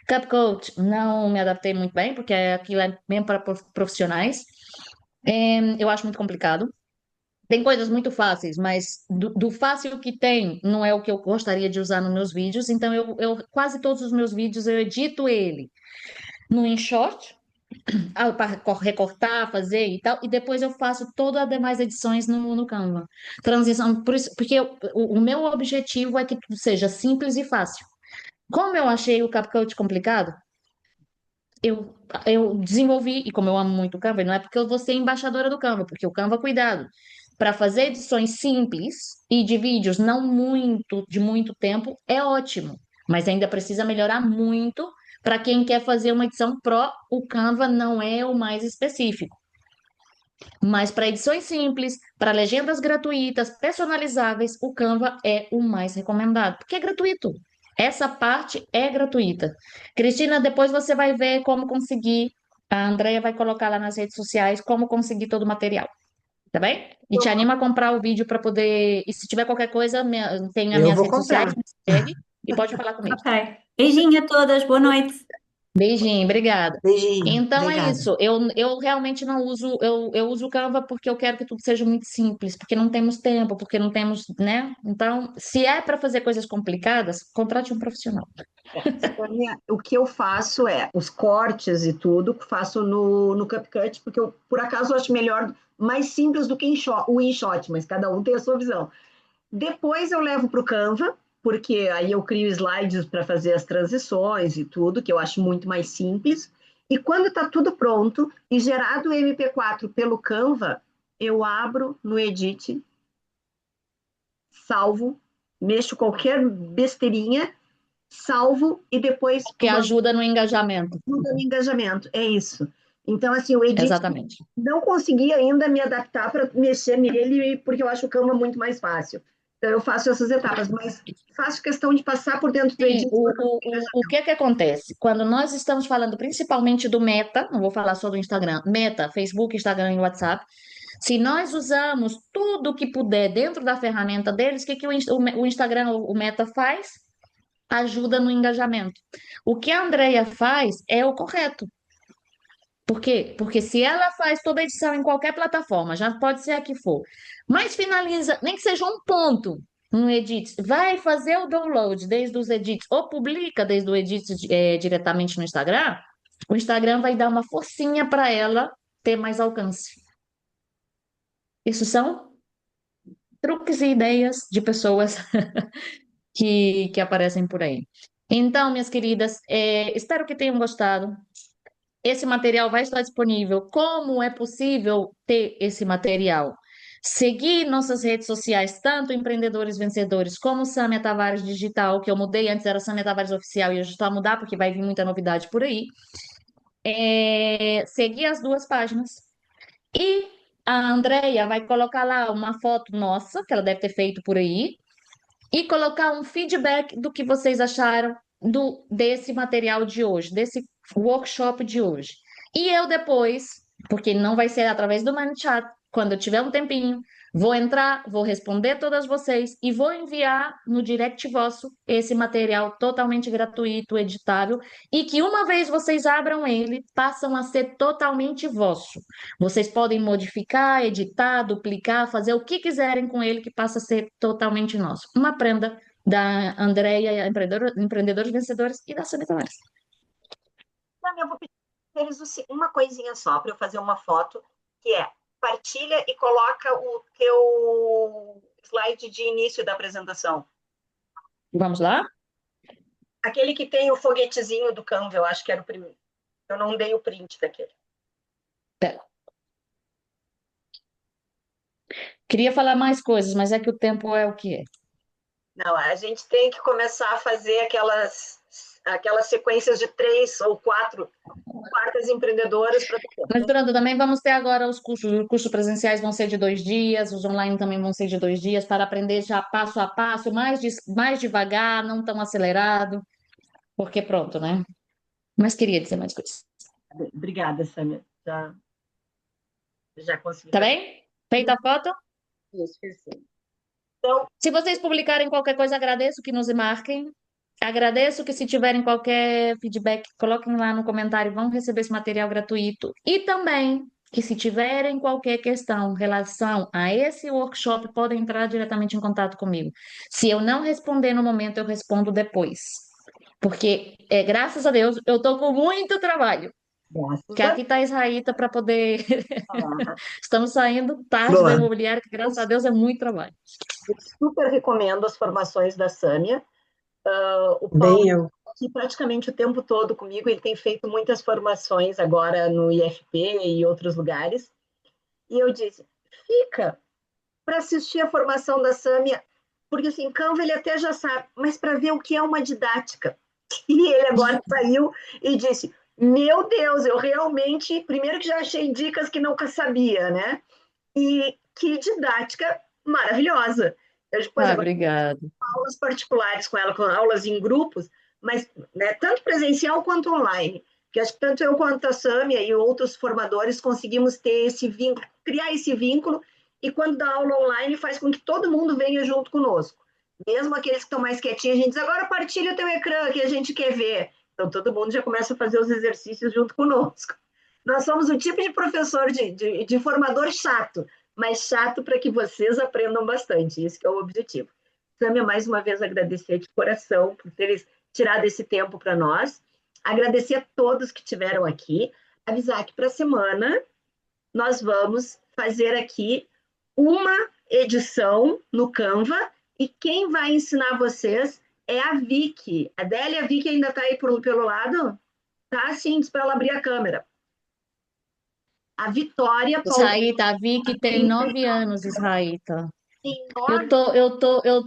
CapCut, não me adaptei muito bem, porque aquilo é mesmo para profissionais. Eu acho muito complicado. Tem coisas muito fáceis, mas do fácil que tem, não é o que eu gostaria de usar nos meus vídeos. Então, quase todos os meus vídeos eu edito ele no InShot, para recortar, fazer e tal, e depois eu faço todas as demais edições no Canva. Transição, por isso, porque o meu objetivo é que tudo seja simples e fácil. Como eu achei o CapCut complicado, eu desenvolvi, e como eu amo muito o Canva, e não é porque eu vou ser embaixadora do Canva, porque o Canva, cuidado, para fazer edições simples e de vídeos não muito, de muito tempo, é ótimo, mas ainda precisa melhorar muito para quem quer fazer uma edição pro, o Canva não é o mais específico. Mas para edições simples, para legendas gratuitas, personalizáveis, o Canva é o mais recomendado, porque é gratuito. Essa parte é gratuita. Cristina, depois você vai ver como conseguir. A Andrea vai colocar lá nas redes sociais como conseguir todo o material, tá bem? E te anima a comprar o vídeo para poder. E se tiver qualquer coisa, tem as Eu minhas vou redes sociais, comprar. me segue e pode falar comigo. Ok. Beijinho a todas, boa noite. Beijinho, obrigada. Beijinho, Então é obrigada. isso. Eu realmente não uso, eu uso o Canva porque eu quero que tudo seja muito simples, porque não temos tempo, porque não temos, né? Então, se é para fazer coisas complicadas, contrate um profissional. Sônia, o que eu faço é os cortes e tudo, faço no CapCut, porque eu, por acaso, acho melhor, mais simples do que o InShot, mas cada um tem a sua visão. Depois eu levo para o Canva, porque aí eu crio slides para fazer as transições e tudo, que eu acho muito mais simples. E quando está tudo pronto e gerado o MP4 pelo Canva, eu abro no Edit, salvo, mexo qualquer besteirinha, salvo e depois Que ajuda no engajamento. muda no engajamento. É isso. Então, assim, o Edit Exatamente. não consegui ainda me adaptar para mexer nele, porque eu acho o Canva muito mais fácil. Então, eu faço essas etapas, mas faço questão de passar por dentro do Sim, Edit. o que é que acontece? Quando nós estamos falando principalmente do Meta, não vou falar só do Instagram, Meta, Facebook, Instagram e WhatsApp, se nós usamos tudo que puder dentro da ferramenta deles, o que que o Instagram, o Meta faz? Ajuda no engajamento. O que a Andrea faz é o correto. Por quê? Porque se ela faz toda a edição em qualquer plataforma, já pode ser a que for, mas finaliza, nem que seja um ponto no edit, vai fazer o download desde os edits ou publica desde o edit diretamente no Instagram, o Instagram vai dar uma forcinha para ela ter mais alcance. Isso são truques e ideias de pessoas que aparecem por aí. Então, minhas queridas, espero que tenham gostado. Esse material vai estar disponível. Como é possível ter esse material? Seguir nossas redes sociais, tanto Empreendedores Vencedores como Sâmia Tavares Digital, que eu mudei, antes era Sâmia Tavares Oficial e hoje estou a mudar porque vai vir muita novidade por aí. Seguir as duas páginas. E a Andrea vai colocar lá uma foto nossa, que ela deve ter feito por aí, e colocar um feedback do que vocês acharam desse material de hoje, desse workshop de hoje. E eu depois, porque não vai ser através do ManyChat, quando eu tiver um tempinho, vou entrar, vou responder todas vocês e vou enviar no direct vosso esse material totalmente gratuito, editável, e que uma vez vocês abram ele, passam a ser totalmente vosso. Vocês podem modificar, editar, duplicar, fazer o que quiserem com ele, que passa a ser totalmente nosso. Uma prenda da Andréia, Empreendedores Vencedores, e da Sônia Tavares. Eu vou pedir uma coisinha só para eu fazer uma foto, que é partilha e coloca o teu slide de início da apresentação. Vamos lá? Aquele que tem o foguetezinho do Canva, eu acho que era o primeiro. Eu não dei o print daquele. Pera. Queria falar mais coisas, mas é que o tempo é o que é. Não, a gente tem que começar a fazer aquelas sequências de 3 ou 4 quartas empreendedoras para Mas, Brando, também vamos ter agora os cursos presenciais vão ser de 2 dias, os online também vão ser de 2 dias, para aprender já passo a passo, mais devagar, não tão acelerado, porque pronto, né? Mas queria dizer mais coisas. Obrigada, Sâmia. Já consegui Tá fazer bem? Feita a foto? isso, perfeito. Então, Se vocês publicarem qualquer coisa, agradeço que nos marquem. Agradeço que se tiverem qualquer feedback, coloquem lá no comentário, vão receber esse material gratuito. E também que se tiverem qualquer questão em relação a esse workshop, podem entrar diretamente em contato comigo. Se eu não responder no momento, eu respondo depois. Porque, graças a Deus, eu estou com muito trabalho. Que aqui está a Israelita para poder. Estamos saindo tarde da Boa. imobiliária, que graças a Deus é muito trabalho. Eu super recomendo as formações da Sâmia. O Bem Paulo eu. aqui praticamente o tempo todo comigo, ele tem feito muitas formações agora no IFP e outros lugares. E eu disse, fica para assistir a formação da Sâmia, porque assim, Canva ele até já sabe, mas para ver o que é uma didática. E ele agora saiu e disse, meu Deus, eu realmente, primeiro que já achei dicas que nunca sabia, né? E que didática maravilhosa. Eu depois agora Obrigada. aulas particulares com ela, com aulas em grupos, mas né, tanto presencial quanto online. Que acho que tanto eu quanto a Sâmia e outros formadores conseguimos ter esse vínculo, criar esse vínculo, e quando dá aula online faz com que todo mundo venha junto conosco. Mesmo aqueles que estão mais quietinhos, a gente diz, agora partilha o teu ecrã que a gente quer ver. Então, todo mundo já começa a fazer os exercícios junto conosco. Nós somos o tipo de professor, de formador chato, mas chato para que vocês aprendam bastante. Isso que é o objetivo. Sâmia, mais uma vez agradecer de coração por teres tirado esse tempo para nós. Agradecer a todos que estiveram aqui. Avisar que para a semana nós vamos fazer aqui uma edição no Canva e quem vai ensinar vocês é a Vicky. A Adélia, a Vicky ainda está aí pelo lado? Tá, sim, diz para ela abrir a câmera. A Vitória Paulista. Israíta, a Vicky tem 9 anos, Israíta. Tem Eu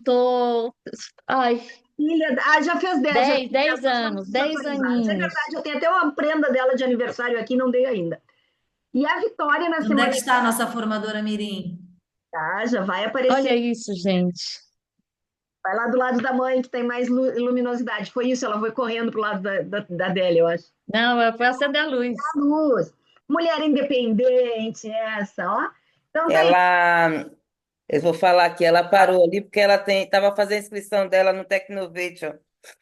tô, ai, filha. Ah, já fez 10, já 10 anos, 10 atualizadas. É aninhos. verdade, eu tenho até uma prenda dela de aniversário aqui, não dei ainda. E a Vitória na Onde é semana que está a nossa formadora Mirim? já vai aparecer. Olha isso, gente. Vai lá do lado da mãe, que tem mais luminosidade. Foi isso, ela foi correndo pro lado da Adélia, eu acho. Não, foi acender a luz. A luz. Mulher independente, essa, ó. Então, tá aí. Ela, eu vou falar aqui, ela parou ali porque ela estava fazendo a inscrição dela no Tecnovation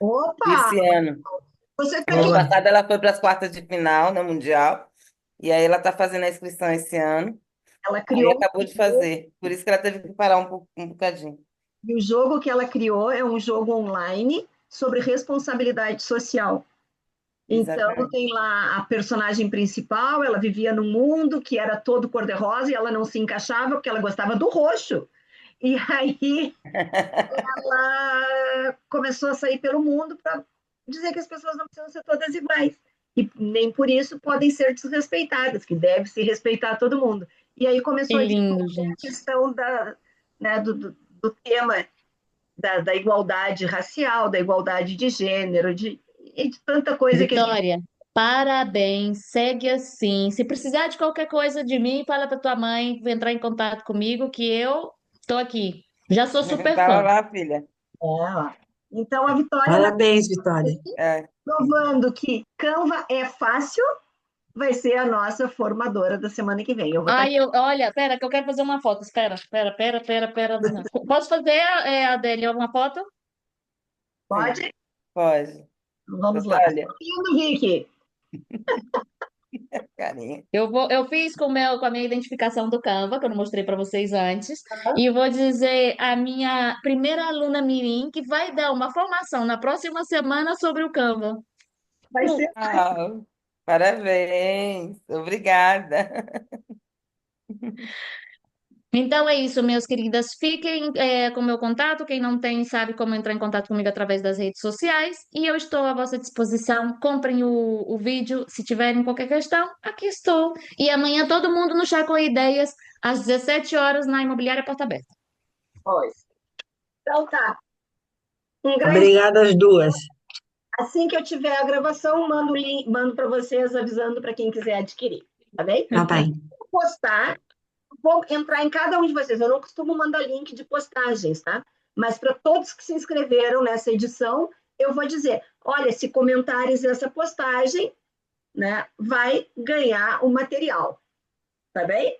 Opa! esse ano. Você tá Ano aqui. passado ela foi para as quartas de final no Mundial, e aí ela está fazendo a inscrição esse ano, Ela aí criou acabou de fazer, por isso que ela teve que parar um bocadinho. e o jogo que ela criou é um jogo online sobre responsabilidade social. Então, Exatamente. tem lá a personagem principal, ela vivia num mundo que era todo cor-de-rosa e ela não se encaixava porque ela gostava do roxo. E aí ela começou a sair pelo mundo para dizer que as pessoas não precisam ser todas iguais. E nem por isso podem ser desrespeitadas, que deve se respeitar todo mundo. E aí Que começou a lindo, desenvolver a gente. questão né, do tema da igualdade racial, da igualdade de gênero, e de tanta coisa que a gente. Vitória, parabéns, segue assim. Se precisar de qualquer coisa de mim, fala para tua mãe, entrar em contato comigo, que eu tô aqui. Já sou super Fala fã. lá, filha. É. Então, a Vitória, Parabéns, Vitória. É. provando que Canva é fácil, vai ser a nossa formadora da semana que vem. Eu vou estar Ai, olha, pera, que eu quero fazer uma foto. Espera. Posso fazer, Adélia, uma foto? Sim, pode? pode. Vamos lá. Natália, Lindo, Vicky. carinha. Eu fiz com a minha identificação do Canva, que eu não mostrei para vocês antes, e vou dizer a minha primeira aluna Mirim que vai dar uma formação na próxima semana sobre o Canva. Vai ser. Ah, parabéns, obrigada. Então é isso, meus queridas. Fiquem, com o meu contato. Quem não tem sabe como entrar em contato comigo através das redes sociais. E eu estou à vossa disposição. Comprem o vídeo. Se tiverem qualquer questão, aqui estou. E amanhã todo mundo no Chá com Ideias, às 17 horas, na Imobiliária Porta Aberta. Pois. Então tá. Um grande. Obrigada às duas. Assim que eu tiver a gravação, mando o link, mando para vocês avisando para quem quiser adquirir. Tá bem? Tá bem. Vou postar, vou entrar em cada um de vocês. Eu não costumo mandar link de postagens, tá? Mas para todos que se inscreveram nessa edição, eu vou dizer: olha, se comentares essa postagem, né, vai ganhar o material. Tá bem?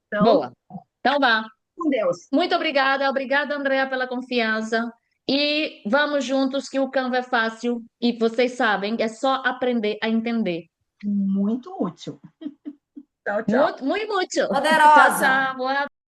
Então, Boa. Então vá. com Deus. Muito obrigada. Obrigada, Andréa, pela confiança. E vamos juntos, que o Canva é fácil. E vocês sabem, é só aprender a entender. Muito útil. Tchau, tchau. Muito, muito útil. Tchau, Poderosa! tchau. Boa